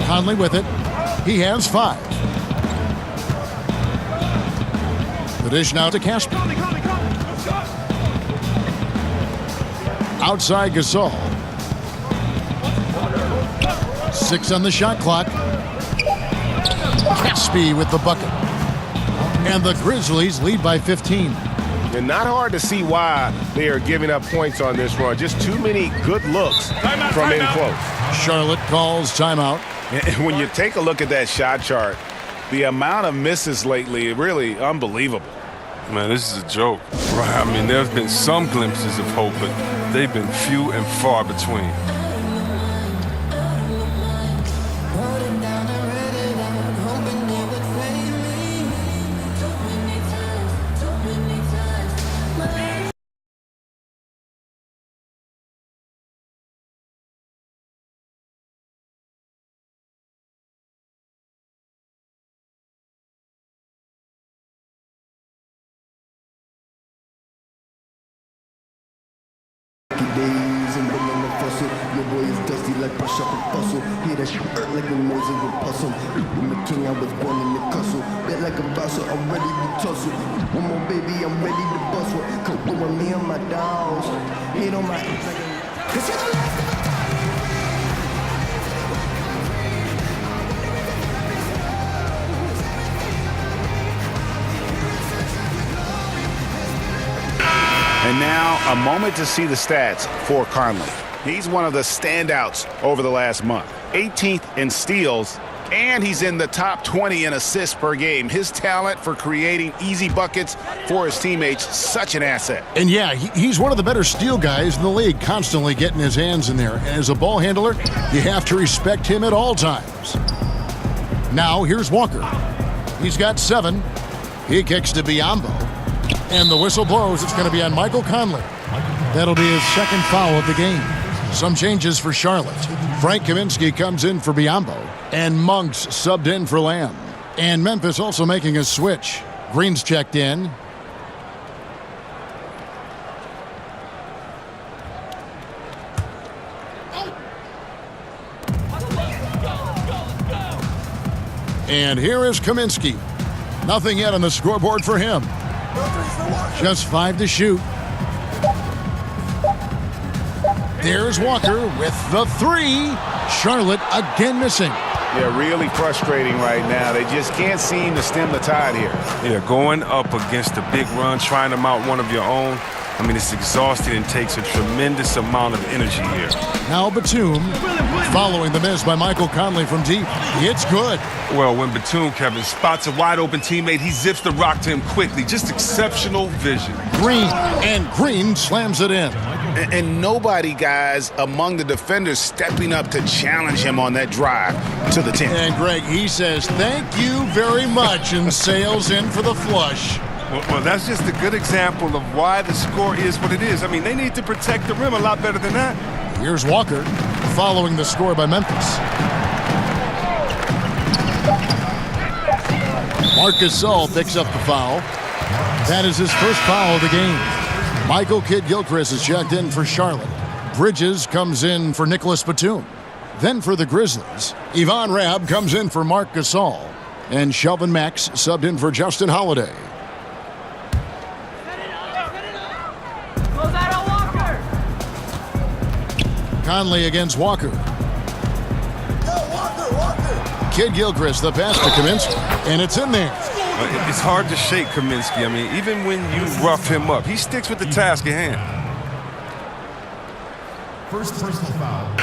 Conley with it. He has 5. The dish now to Casper. Outside Gasol. 6 on the shot clock. Caspi with the bucket. And the Grizzlies lead by 15. And not hard to see why they are giving up points on this run. Just too many good looks from in close. Charlotte calls timeout. And when you take a look at that shot chart, the amount of misses lately, really unbelievable. Man, this is a joke. Right? I mean, there's been some glimpses of hope, but they've been few and far between. Days and been in the fossil. Your boy is dusty like brush up and fossil. Hear that shit hurt like a noise of a puzzle. I'm a king, I was born in the castle. Bet like a bouncer, I'm ready to tussle. One more baby, I'm ready to bustle. Come with me and my dogs. Hit on my ass like a... Cause you're the last of my time. Now, a moment to see the stats for Conley. He's one of the standouts over the last month. 18th in steals, and he's in the top 20 in assists per game. His talent for creating easy buckets for his teammates, such an asset. And yeah, he's one of the better steal guys in the league, constantly getting his hands in there. And as a ball handler, you have to respect him at all times. Now, here's Walker. He's got 7. He kicks to Biyombo. And the whistle blows. It's going to be on Michael Conley. That'll be his second foul of the game. Some changes for Charlotte. Frank Kaminsky comes in for Biyombo. And Monks subbed in for Lamb. And Memphis also making a switch. Green's checked in. And here is Kaminsky. Nothing yet on the scoreboard for him. Just 5 to shoot. There's Walker with the 3. Charlotte again missing. They're really frustrating right now. They just can't seem to stem the tide here. Yeah, going up against a big run, trying to mount one of your own. I mean, it's exhausting and takes a tremendous amount of energy here. Now Batum, following the miss by Michael Conley from deep. It's good. Well, when Batum, Kevin, spots a wide-open teammate, he zips the rock to him quickly. Just exceptional vision. Green slams it in. And nobody, guys, among the defenders stepping up to challenge him on that drive to the 10. And Greg, he says, thank you very much, and sails in for the flush. Well, that's just a good example of why the score is what it is. I mean, they need to protect the rim a lot better than that. Here's Walker, following the score by Memphis. Marcus Gasol picks up the foul. That is his first foul of the game. Michael Kidd-Gilchrist is checked in for Charlotte. Bridges comes in for Nicholas Batum. Then for the Grizzlies, Yvonne Rabb comes in for Marc Gasol. And Shelvin Max subbed in for Justin Holiday. Conley against Walker. Kidd-Gilchrist, the pass to Kaminsky, and it's in there. It's hard to shake Kaminsky. I mean, even when you rough him up, he sticks with the task at hand. First personal foul.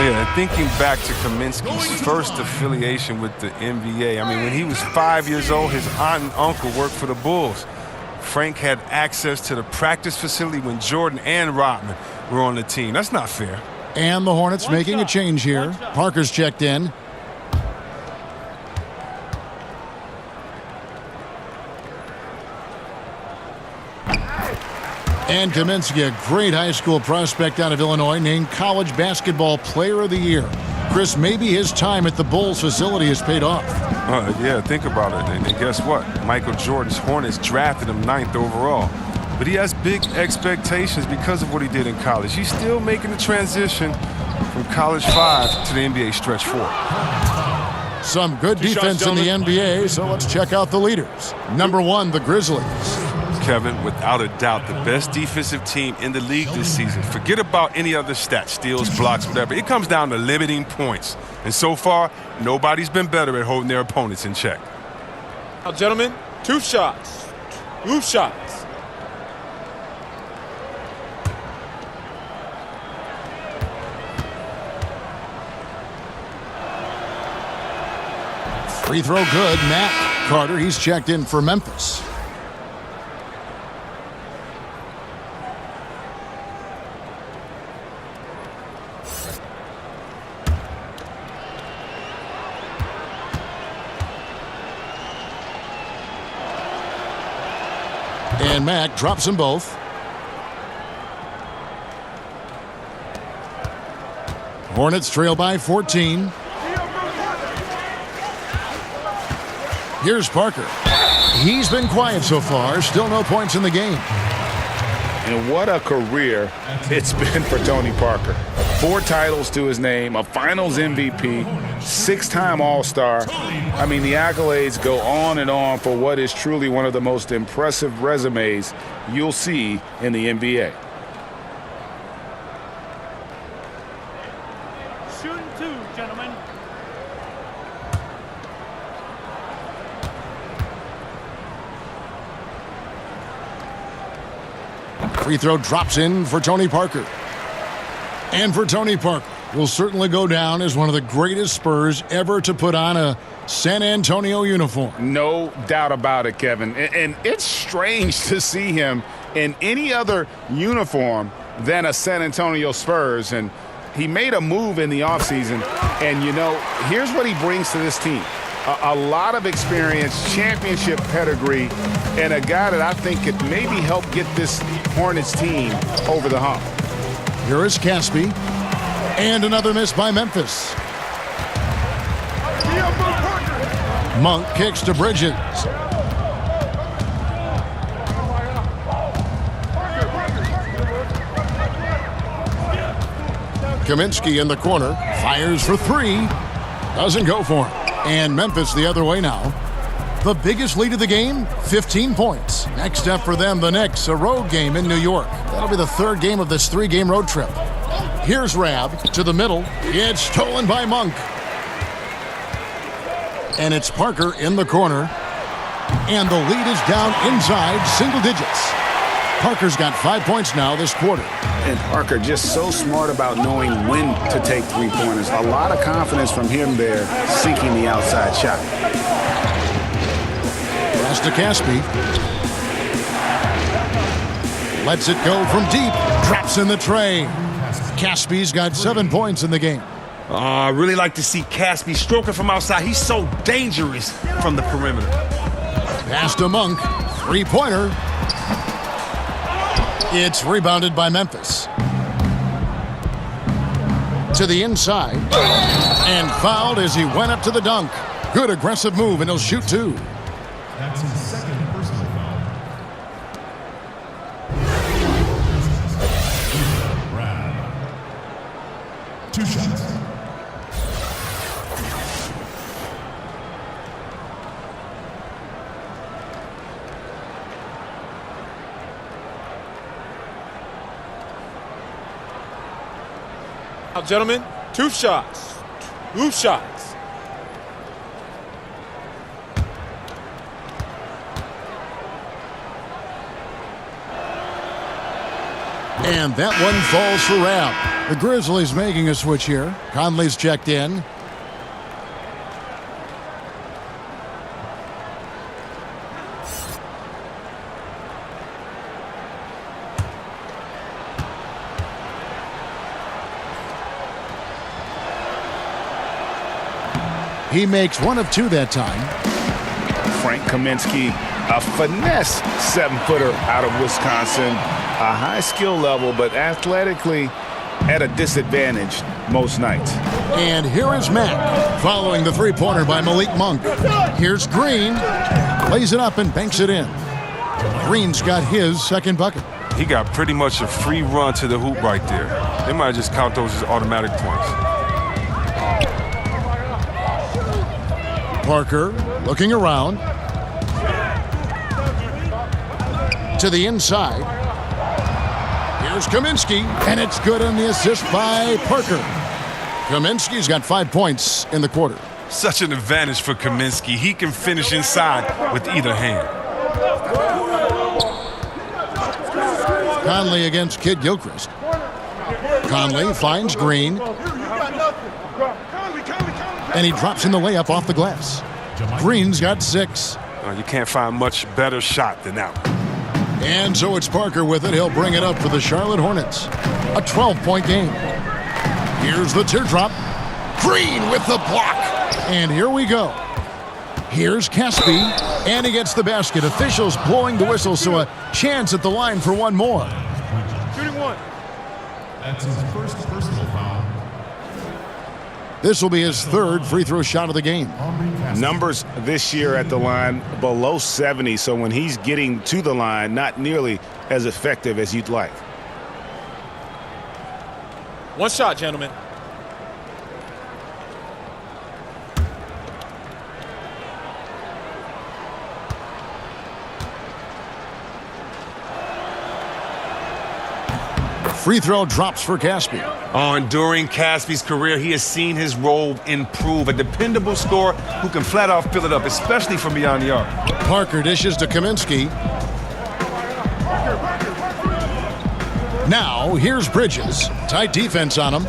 Yeah, thinking back to Kaminsky's first affiliation with the NBA, I mean, when he was 5 years old, his aunt and uncle worked for the Bulls. Frank had access to the practice facility when Jordan and Rodman were on the team. That's not fair. And the Hornets making a change here. Parker's checked in. And Kaminsky, a great high school prospect out of Illinois, named College Basketball Player of the Year. Chris, maybe his time at the Bulls facility has paid off. Yeah, think about it. And guess what? Michael Jordan's Hornets drafted him 9th overall. But he has big expectations because of what he did in college. He's still making the transition from college 5 to the NBA stretch 4. Some good defense in the NBA, so let's check out the leaders. Number 1, the Grizzlies. Kevin, without a doubt, the best defensive team in the league this season. Forget about any other stats, steals, blocks, whatever. It comes down to limiting points. And so far, nobody's been better at holding their opponents in check. Now, gentlemen, 2 shots. 2 shots. Free throw good. Matt Carter, he's checked in for Memphis. And Mack drops them both. Hornets trail by 14. Here's Parker. He's been quiet so far. Still no points in the game. And what a career it's been for Tony Parker. 4 titles to his name, a Finals MVP, 6-time All-Star. I mean, the accolades go on and on for what is truly one of the most impressive resumes you'll see in the NBA. Shooting 2, gentlemen. Free throw drops in for Tony Parker. And for Tony Parker, will certainly go down as one of the greatest Spurs ever to put on a San Antonio uniform. No doubt about it, Kevin. And it's strange to see him in any other uniform than a San Antonio Spurs. And he made a move in the offseason. And, you know, here's what he brings to this team. A lot of experience, championship pedigree, and a guy that I think could maybe help get this Hornets team over the hump. Here is Caspi. And another miss by Memphis. Monk kicks to Bridges. Kaminsky in the corner. Fires for three. Doesn't go for him. And Memphis the other way now. The biggest lead of the game, 15 points. Next up for them, the Knicks, a road game in New York. That'll be the third game of this three-game road trip. Here's Rab to the middle. It's stolen by Monk. And it's Parker in the corner. And the lead is down inside single digits. Parker's got 5 points now this quarter. And Parker just so smart about knowing when to take three-pointers. A lot of confidence from him there, seeking the outside shot. Pass to Caspi. Lets it go from deep. Drops in the tray. Caspi's got 7 points in the game. I really like to see Caspi stroking from outside. He's so dangerous from the perimeter. Pass to Monk. Three-pointer. It's rebounded by Memphis. To the inside. And fouled as he went up to the dunk. Good aggressive move, and he'll shoot two. That's his second personal foul. Brad. 2 shots. Now, gentlemen, 2 shots. 2 shots. And that one falls for Rab. The Grizzlies making a switch here. Conley's checked in. He makes 1 of 2 that time. Frank Kaminsky, a finesse 7-footer out of Wisconsin. A high skill level, but athletically at a disadvantage most nights. And here is Mack following the three-pointer by Malik Monk. Here's Green. Lays it up and banks it in. Green's got his second bucket. He got pretty much a free run to the hoop right there. They might just count those as automatic points. Parker looking around. To the inside. Here's Kaminsky, and it's good on the assist by Parker. Kaminsky's got 5 points in the quarter. Such an advantage for Kaminsky. He can finish inside with either hand. Conley against Kid Gilchrist. Conley finds Green. And he drops in the layup off the glass. Green's got 6. You can't find much better shot than that one. And so it's Parker with it. He'll bring it up for the Charlotte Hornets. A 12-point game. Here's the teardrop. Green with the block. And here we go. Here's Caspi. And he gets the basket. Officials blowing the whistle, so a chance at the line for one more. Shooting 1. That's his first personal foul. This will be his third free throw shot of the game. Numbers this year at the line below 70, so when he's getting to the line, not nearly as effective as you'd like. 1 shot, gentlemen. Free throw drops for Caspi. During Caspi's career, he has seen his role improve. A dependable scorer who can flat out fill it up, especially from beyond the arc. Parker dishes to Kaminsky. Now, here's Bridges. Tight defense on him.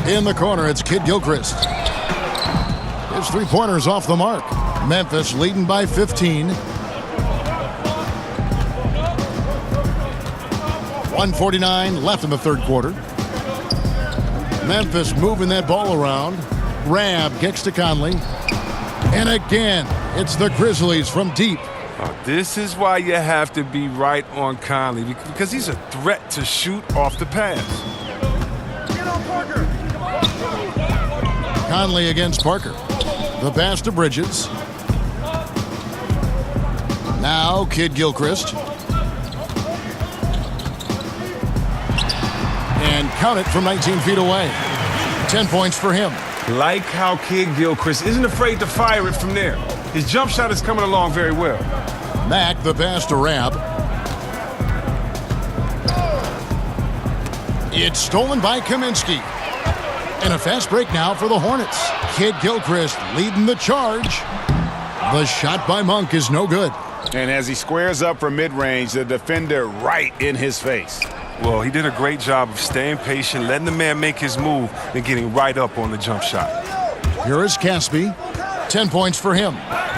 In the corner, it's Kid Gilchrist. His three-pointer's off the mark. Memphis leading by 15. 1:49 left in the third quarter. Memphis moving that ball around. Rab kicks to Conley. And again, it's the Grizzlies from deep. This is why you have to be right on Conley, because he's a threat to shoot off the pass. Conley against Parker. The pass to Bridges. Now Kid Gilchrist. And count it from 19 feet away. 10 points for him. Like how Kid Gilchrist isn't afraid to fire it from there. His jump shot is coming along very well. Mack, the pass to Rab. It's stolen by Kaminsky. And a fast break now for the Hornets. Kid Gilchrist leading the charge. The shot by Monk is no good. And as he squares up for mid-range, the defender right in his face. Well, he did a great job of staying patient, letting the man make his move, and getting right up on the jump shot. Here is Caspi. 10 points for him.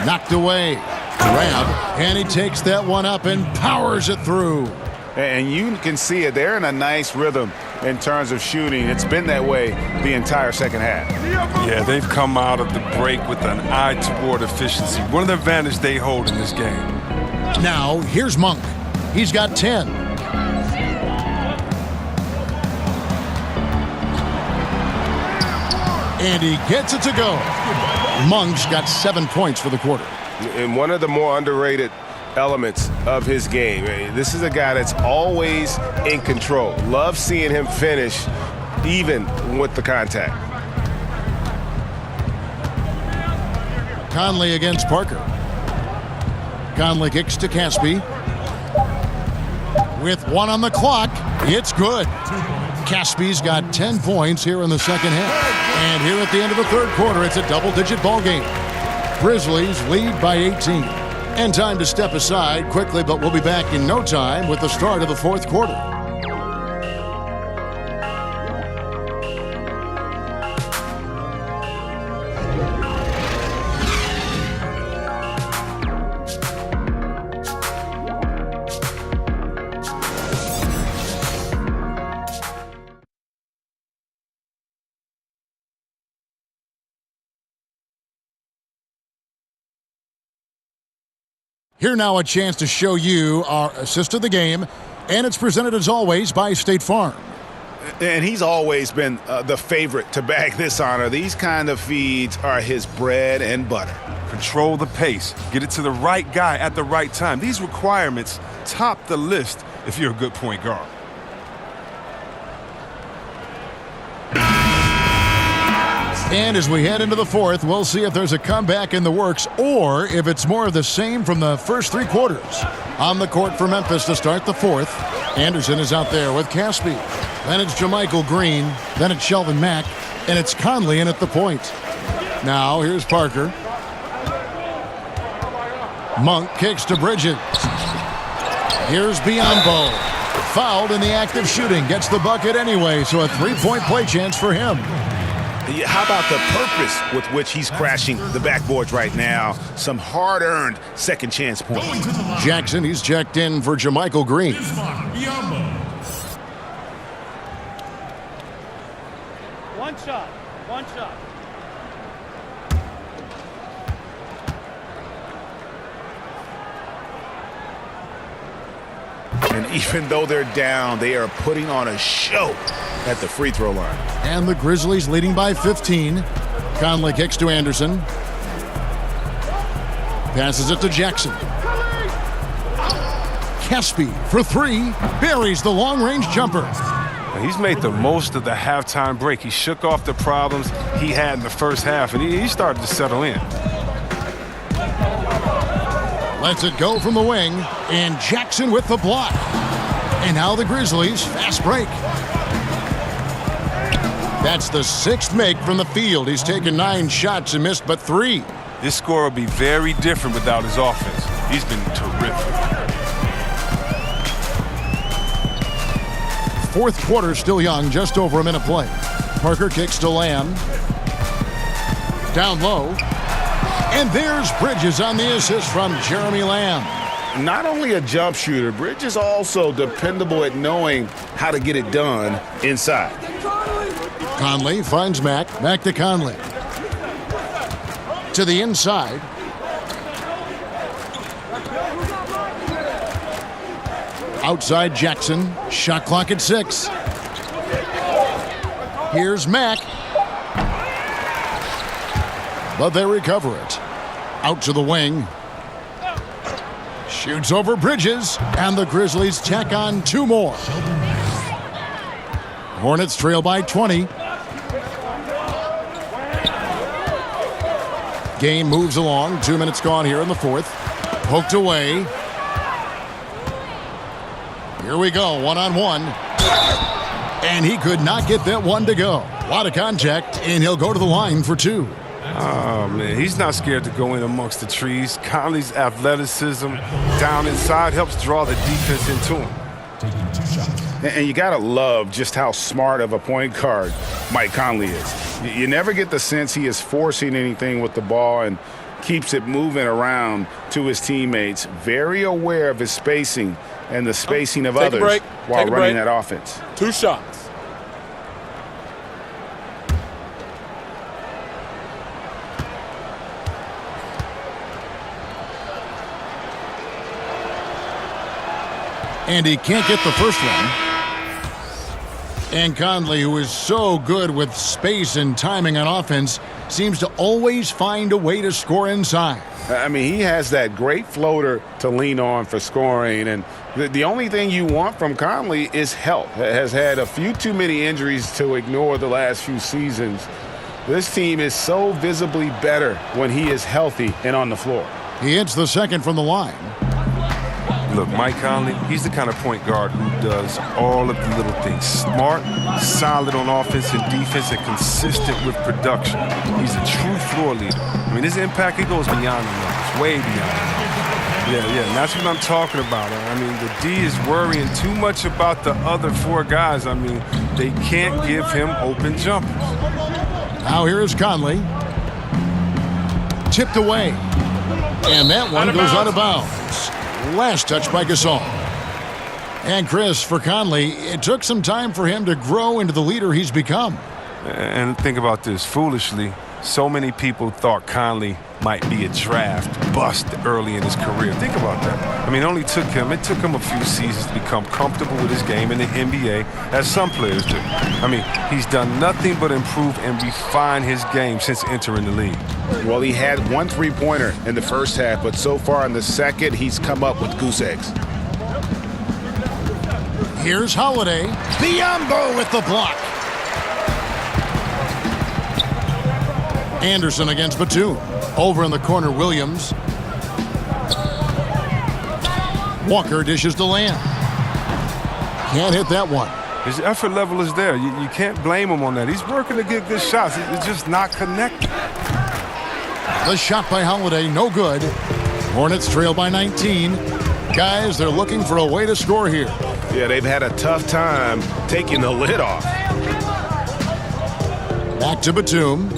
Knocked away. Rab, and he takes that one up and powers it through. And you can see it. They're in a nice rhythm in terms of shooting. It's been that way the entire second half. Yeah, they've come out of the break with an eye toward efficiency. One of the advantages they hold in this game. Now, here's Monk. He's got 10. And he gets it to go. Monk's got 7 points for the quarter. And one of the more underrated elements of his game. This is a guy that's always in control. Love seeing him finish even with the contact. Conley against Parker. Conley kicks to Caspi. With one on the clock, it's good. Caspi's got 10 points here in the second half. And here at the end of the third quarter, it's a double-digit ball game. Grizzlies lead by 18. And time to step aside quickly, but we'll be back in no time with the start of the fourth quarter. Here now a chance to show you our assist of the game, and it's presented as always by State Farm. And he's always been the favorite to bag this honor. These kind of feeds are his bread and butter. Control the pace. Get it to the right guy at the right time. These requirements top the list if you're a good point guard. And as we head into the fourth, we'll see if there's a comeback in the works or if it's more of the same from the first three quarters. On the court for Memphis to start the fourth. Anderson is out there with Caspi. Then it's JaMychal Green. Then it's Shelvin Mack. And it's Conley in at the point. Now here's Parker. Monk kicks to Bridges. Here's Biyombo. Fouled in the act of shooting. Gets the bucket anyway, so a three-point play chance for him. How about the purpose with which he's crashing the backboards right now? Some hard-earned second chance points. Jackson, he's checked in for JaMychal Green. One shot. One shot. And even though they're down, they are putting on a show at the free throw line. And the Grizzlies leading by 15. Conley kicks to Anderson. Passes it to Jackson. Caspi for three. Buries the long-range jumper. He's made the most of the halftime break. He shook off the problems he had in the first half, and he started to settle in. Lets it go from the wing, and Jackson with the block. And now the Grizzlies, fast break. That's the sixth make from the field. He's taken 9 shots and missed but 3. This score will be very different without his offense. He's been terrific. fourth quarter still young, just over a minute play. Parker kicks to Lamb. Down low. And there's Bridges on the assist from Jeremy Lamb. Not only a jump shooter, Bridges also dependable at knowing how to get it done inside. Conley finds Mack. Back to Conley. To the inside. Outside Jackson. Shot clock at 6. Here's Mack. But they recover it. Out to the wing. Shoots over Bridges. And the Grizzlies tack on 2 more. Hornets trail by 20. Game moves along. 2 minutes gone here in the fourth. Poked away. Here we go, one-on-one. And he could not get that one to go. A lot of contact, and he'll go to the line for 2. Oh, man, he's not scared to go in amongst the trees. Conley's athleticism down inside helps draw the defense into him. And you got to love just how smart of a point guard Mike Conley is. You never get the sense he is forcing anything with the ball and keeps it moving around to his teammates. Very aware of his spacing and the spacing of others while running that offense. 2 shots. And he can't get the first one. And Conley, who is so good with space and timing on offense, seems to always find a way to score inside. I mean, he has that great floater to lean on for scoring, and the only thing you want from Conley is health. Has had a few too many injuries to ignore the last few seasons. This team is so visibly better when he is healthy and on the floor. He hits the second from the line. Look, Mike Conley, he's the kind of point guard who does all of the little things. Smart, solid on offense and defense, and consistent with production. He's a true floor leader. I mean, his impact, it goes beyond the numbers, way beyond. Yeah, and that's what I'm talking about. I mean, the D is worrying too much about the other 4 guys. I mean, they can't give him open jumpers. Now here is Conley. Tipped away. And that one goes out of bounds. Last touch by Gasol. And Chris, for Conley, it took some time for him to grow into the leader he's become. And think about this, foolishly, so many people thought Conley might be a draft bust early in his career. Think about that. I mean, it took him a few seasons to become comfortable with his game in the NBA, as some players do. I mean, he's done nothing but improve and refine his game since entering the league. Well, he had 1 3-pointer in the first half, but so far in the second, he's come up with goose eggs. Here's Holiday. Biyombo with the block. Anderson against Batum. Over in the corner, Williams. Walker dishes to Lamb. Can't hit that one. His effort level is there. You can't blame him on that. He's working to get good shots. It's just not connected. The shot by Holiday, no good. Hornets trail by 19. Guys, they're looking for a way to score here. Yeah, they've had a tough time taking the lid off. Back to Batum.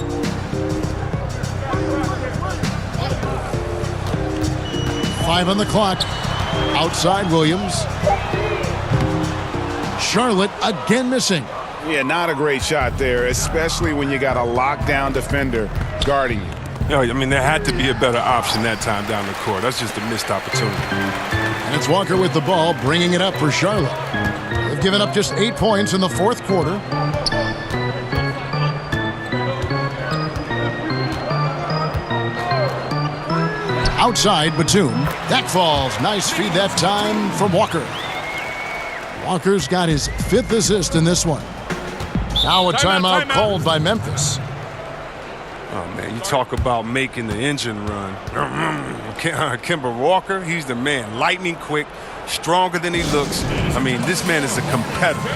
Five on the clock. Outside Williams. Charlotte again missing. Yeah, not a great shot there, especially when you got a lockdown defender guarding you. No, I mean, there had to be a better option that time down the court. That's just a missed opportunity. And it's Walker with the ball, bringing it up for Charlotte. They've given up just 8 points in the fourth quarter. Outside, Batum. That falls. Nice feed that time from Walker. Walker's got his 5th assist in this one. Now a timeout called by Memphis. Oh, man, you talk about making the engine run. Kemba Walker, he's the man. Lightning quick, stronger than he looks. I mean, this man is a competitor.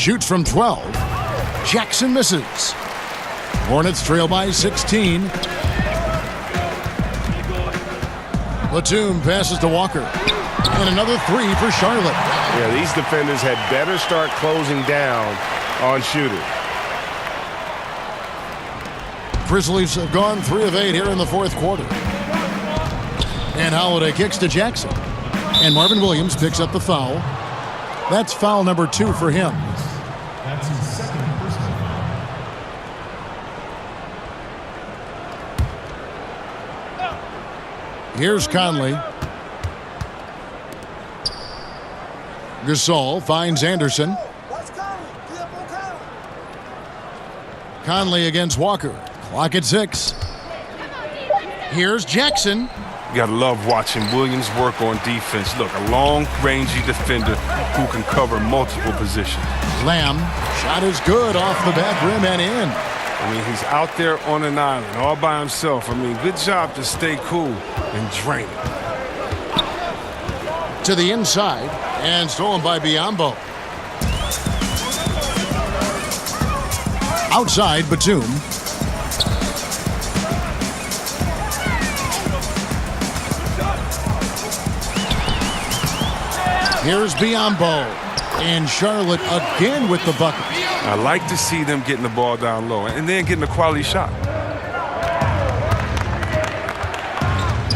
Shoots from 12. Jackson misses. Hornets trail by 16. Batum passes to Walker. And another three for Charlotte. Yeah, these defenders had better start closing down on shooters. Grizzlies have gone 3 of 8 here in the fourth quarter. And Holiday kicks to Jackson. And Marvin Williams picks up the foul. That's foul number 2 for him. That's his second personal foul. Here's Conley. Gasol finds Anderson. Conley against Walker. Clock at 6. Here's Jackson. You gotta love watching Williams work on defense. Look, a long-rangey defender who can cover multiple positions. Lamb. Shot is good off the back rim and in. I mean, he's out there on an island all by himself. I mean, good job to stay cool and drain it. To the inside and stolen by Biyombo. Outside Batum. Here's Biyombo. And Charlotte again with the bucket. I like to see them getting the ball down low and then getting a quality shot.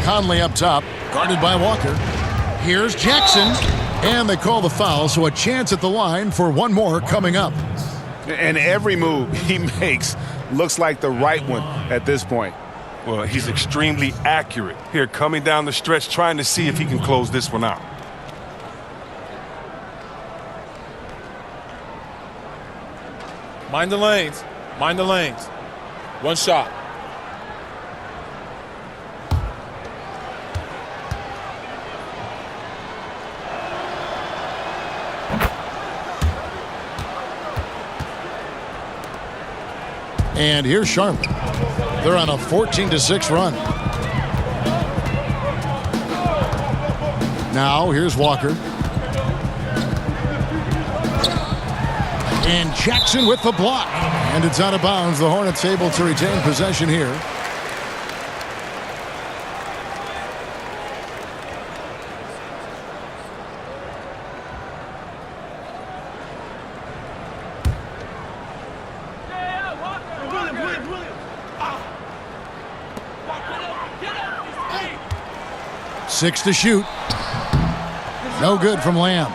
Conley up top, guarded by Walker. Here's Jackson. And they call the foul, so a chance at the line for one more coming up. And every move he makes looks like the right one at this point. Well, he's extremely accurate. Here, coming down the stretch, trying to see if he can close this one out. Mind the lanes. Mind the lanes. One shot. And here's Charlotte. They're on a 14-6 run. Now here's Walker. And Jackson with the block. And it's out of bounds. The Hornets able to retain possession here. Six to shoot. No good from Lamb.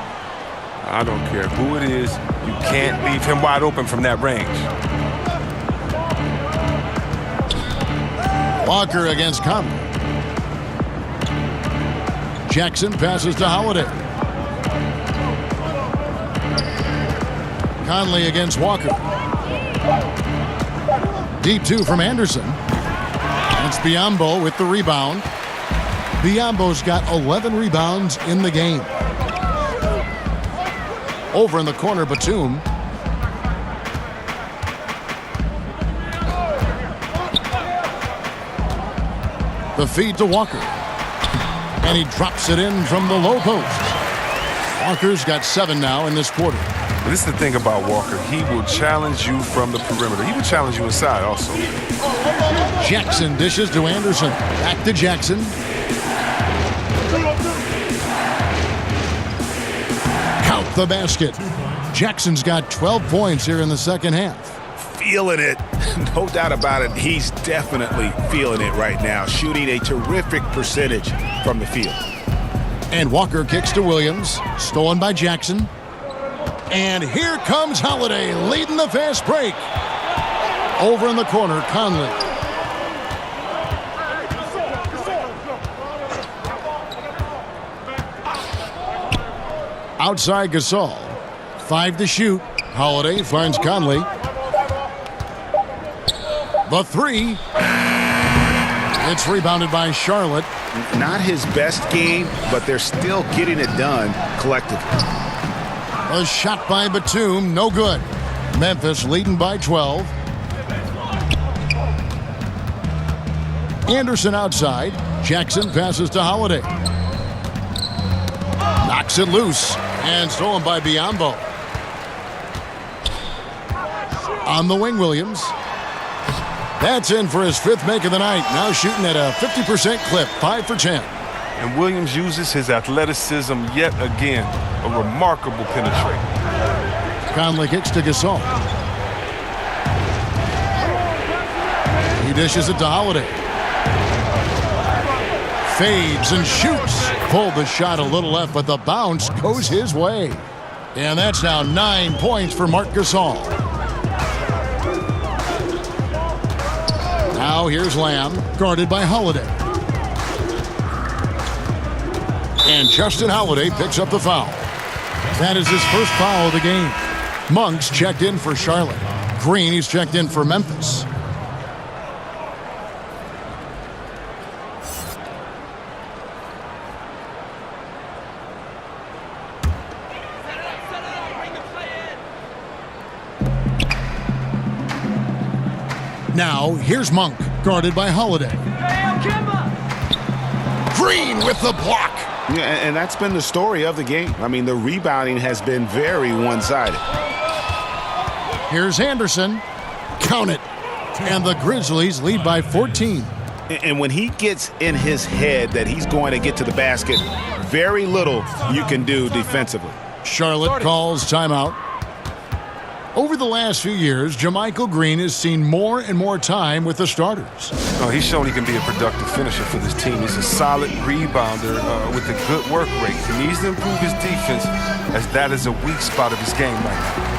I don't care who it is. You can't leave him wide open from that range. Walker against Conley. Jackson passes to Holiday. Conley against Walker. Deep 2 from Anderson. It's Biyombo with the rebound. Biyombo's got 11 rebounds in the game. Over in the corner, Batum. The feed to Walker. And he drops it in from the low post. Walker's got 7 now in this quarter. But this is the thing about Walker. He will challenge you from the perimeter. He will challenge you inside also. Jackson dishes to Anderson. Back to Jackson. Count the basket. Jackson's got 12 points here in the second half. Feeling it. No doubt about it. He's definitely feeling it right now. Shooting a terrific percentage from the field. And Walker kicks to Williams. Stolen by Jackson. And here comes Holiday leading the fast break. Over in the corner, Conley. Outside Gasol. 5 to shoot. Holiday finds Conley. The 3. It's rebounded by Charlotte. Not his best game, but they're still getting it done collectively. A shot by Batum, no good. Memphis leading by 12. Anderson outside. Jackson passes to Holiday. Knocks it loose and stolen by Biyombo. On the wing, Williams. That's in for his 5th make of the night. Now shooting at a 50% clip, 5 for 10. And Williams uses his athleticism yet again. A remarkable penetrator. Conley kicks to Gasol. He dishes it to Holiday. Fades and shoots. Pulled the shot a little left, but the bounce goes his way. And that's now 9 points for Marc Gasol. Now here's Lamb, guarded by Holiday. And Justin Holiday picks up the foul. That is his first foul of the game. Monk's checked in for Charlotte. Green, he's checked in for Memphis. Now, here's Monk, guarded by Holiday. Green with the block. Yeah, and that's been the story of the game. I mean, the rebounding has been very one-sided. Here's Anderson. Count it. And the Grizzlies lead by 14. And when he gets in his head that he's going to get to the basket, very little you can do defensively. Charlotte calls timeout. Over the last few years, JaMychal Green has seen more and more time with the starters. Oh, he's shown he can be a productive finisher for this team. He's a solid rebounder with a good work rate. He needs to improve his defense, as that is a weak spot of his game right now.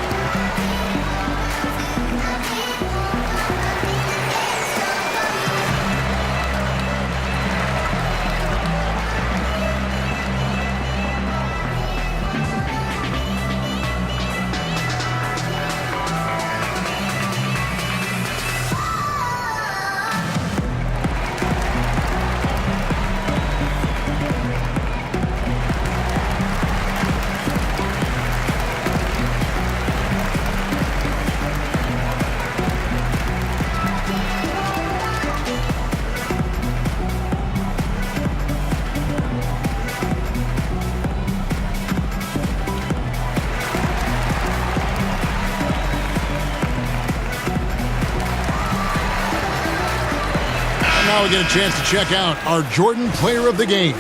Now we get a chance to check out our Jordan player of the game.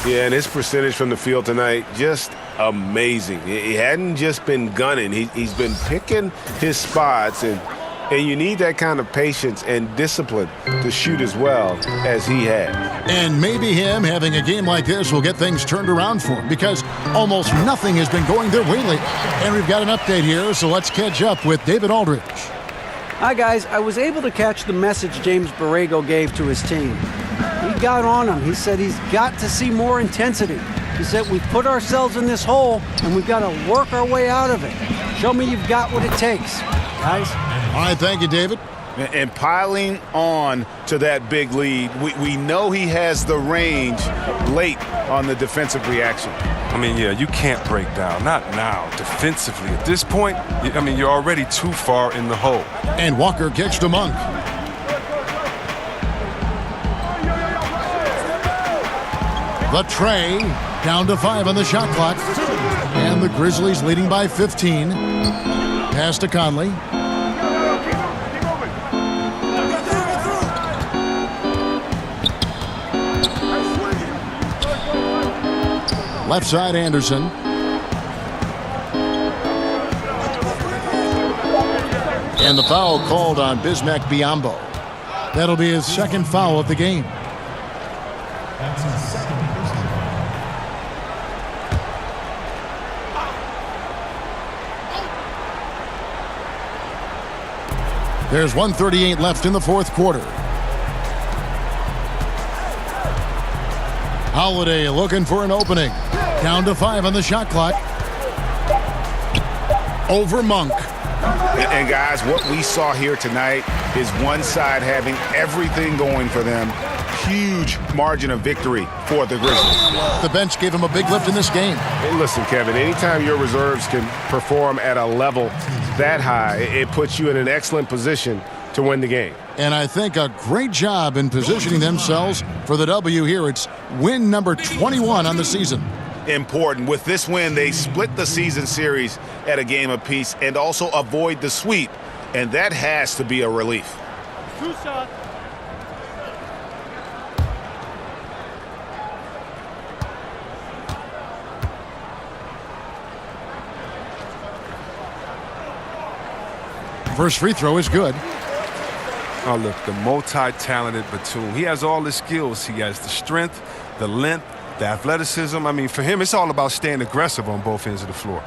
Yeah, and his percentage from the field tonight, just amazing. He hadn't just been gunning. He's been picking his spots, and you need that kind of patience and discipline to shoot as well as he had. And maybe him having a game like this will get things turned around for him, because almost nothing has been going their way lately. And we've got an update here, so let's catch up with David Aldridge. Hi, guys. I was able to catch the message James Borrego gave to his team. He got on him. He said he's got to see more intensity. He said we've put ourselves in this hole, and we've got to work our way out of it. Show me you've got what it takes, guys. All right, thank you, David. And piling on to that big lead, we know he has the range late on the defensive reaction. I mean, yeah, you can't break down. Not now. Defensively, at this point, I mean, you're already too far in the hole. And Walker kicks to Monk. The tray, down to 5 on the shot clock. And the Grizzlies leading by 15. Pass to Conley. Left side, Anderson. And the foul called on Bismack Biyombo. That'll be his second foul of the game. That's his second personal. There's 1:38 left in the fourth quarter. Holiday looking for an opening. Down to 5 on the shot clock. Over Monk. And guys, what we saw here tonight is one side having everything going for them. Huge margin of victory for the Grizzlies. The bench gave him a big lift in this game. Hey, listen, Kevin, anytime your reserves can perform at a level that high, it puts you in an excellent position to win the game. And I think a great job in positioning themselves for the W here. It's win number 21 on the season. Important. With this win, they split the season series at a game apiece and also avoid the sweep and that has to be a relief. 2 shots. First free throw is good. Oh, look, the multi-talented Batum. He has all the skills. He has the strength, the length, the athleticism. I mean, for him, it's all about staying aggressive on both ends of the floor.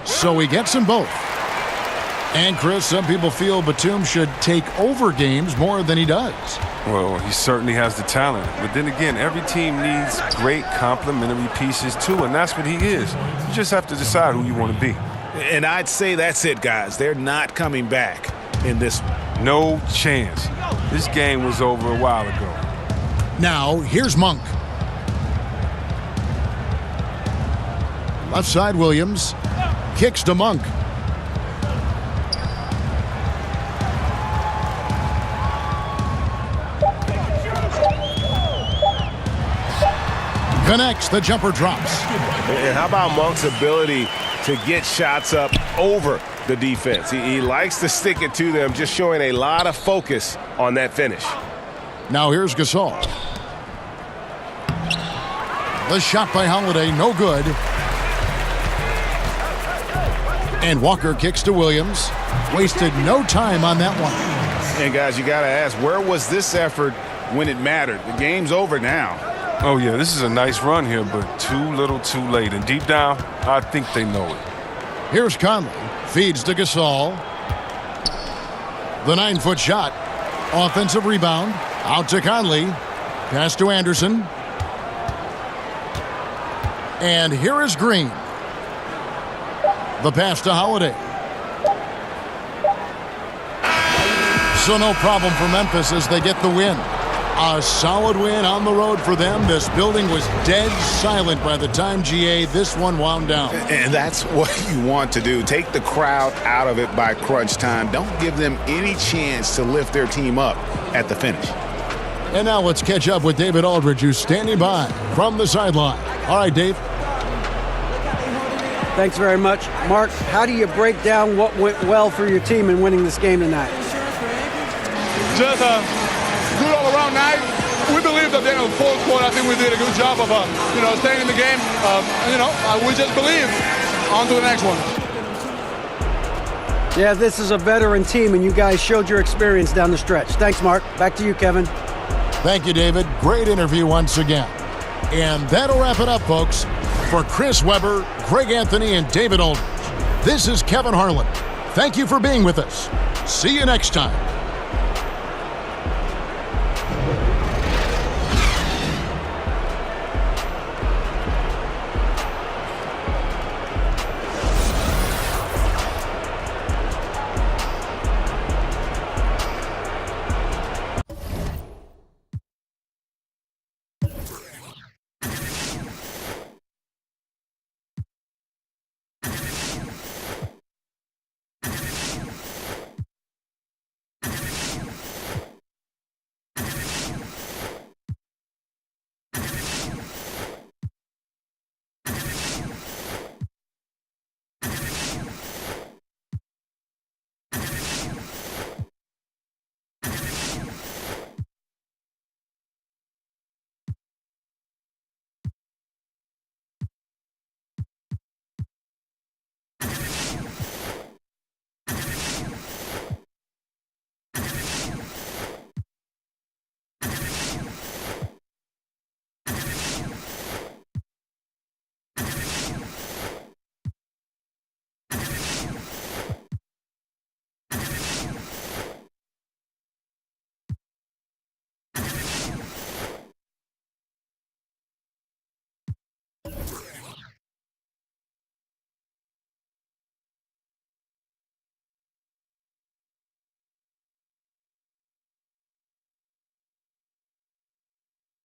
So he gets them both. And Chris, some people feel Batum should take over games more than he does. Well, he certainly has the talent. But then again, every team needs great complementary pieces too, and that's what he is. You just have to decide who you want to be. And I'd say that's it, guys. They're not coming back in this one. No chance. This game was over a while ago. Now, here's Monk. Left side, Williams. Kicks to Monk. Connects, the jumper drops. And how about Monk's ability to get shots up over the defense? He likes to stick it to them, just showing a lot of focus on that finish. Now here's Gasol. The shot by Holiday, no good. And Walker kicks to Williams. Wasted no time on that one. And guys, you got to ask, where was this effort when it mattered? The game's over now. Oh, yeah, this is a nice run here, but too little too late. And deep down, I think they know it. Here's Conley. Feeds to Gasol. The 9-foot shot. Offensive rebound. Out to Conley. Pass to Anderson. And here is Green. The pass to Holiday. So no problem for Memphis as they get the win. A solid win on the road for them. This building was dead silent by the time this one wound down. And that's what you want to do. Take the crowd out of it by crunch time. Don't give them any chance to lift their team up at the finish. And now let's catch up with David Aldridge, who's standing by from the sideline. All right, Dave. Thanks very much. Mark, how do you break down what went well for your team in winning this game tonight? Just good all-around night. We believe that in the fourth quarter, I think we did a good job of, staying in the game. We just believe. On to the next one. Yeah, this is a veteran team, and you guys showed your experience down the stretch. Thanks, Mark. Back to you, Kevin. Thank you, David. Great interview once again. And that'll wrap it up, folks. For Chris Webber, Greg Anthony, and David Aldridge, this is Kevin Harlan. Thank you for being with us. See you next time.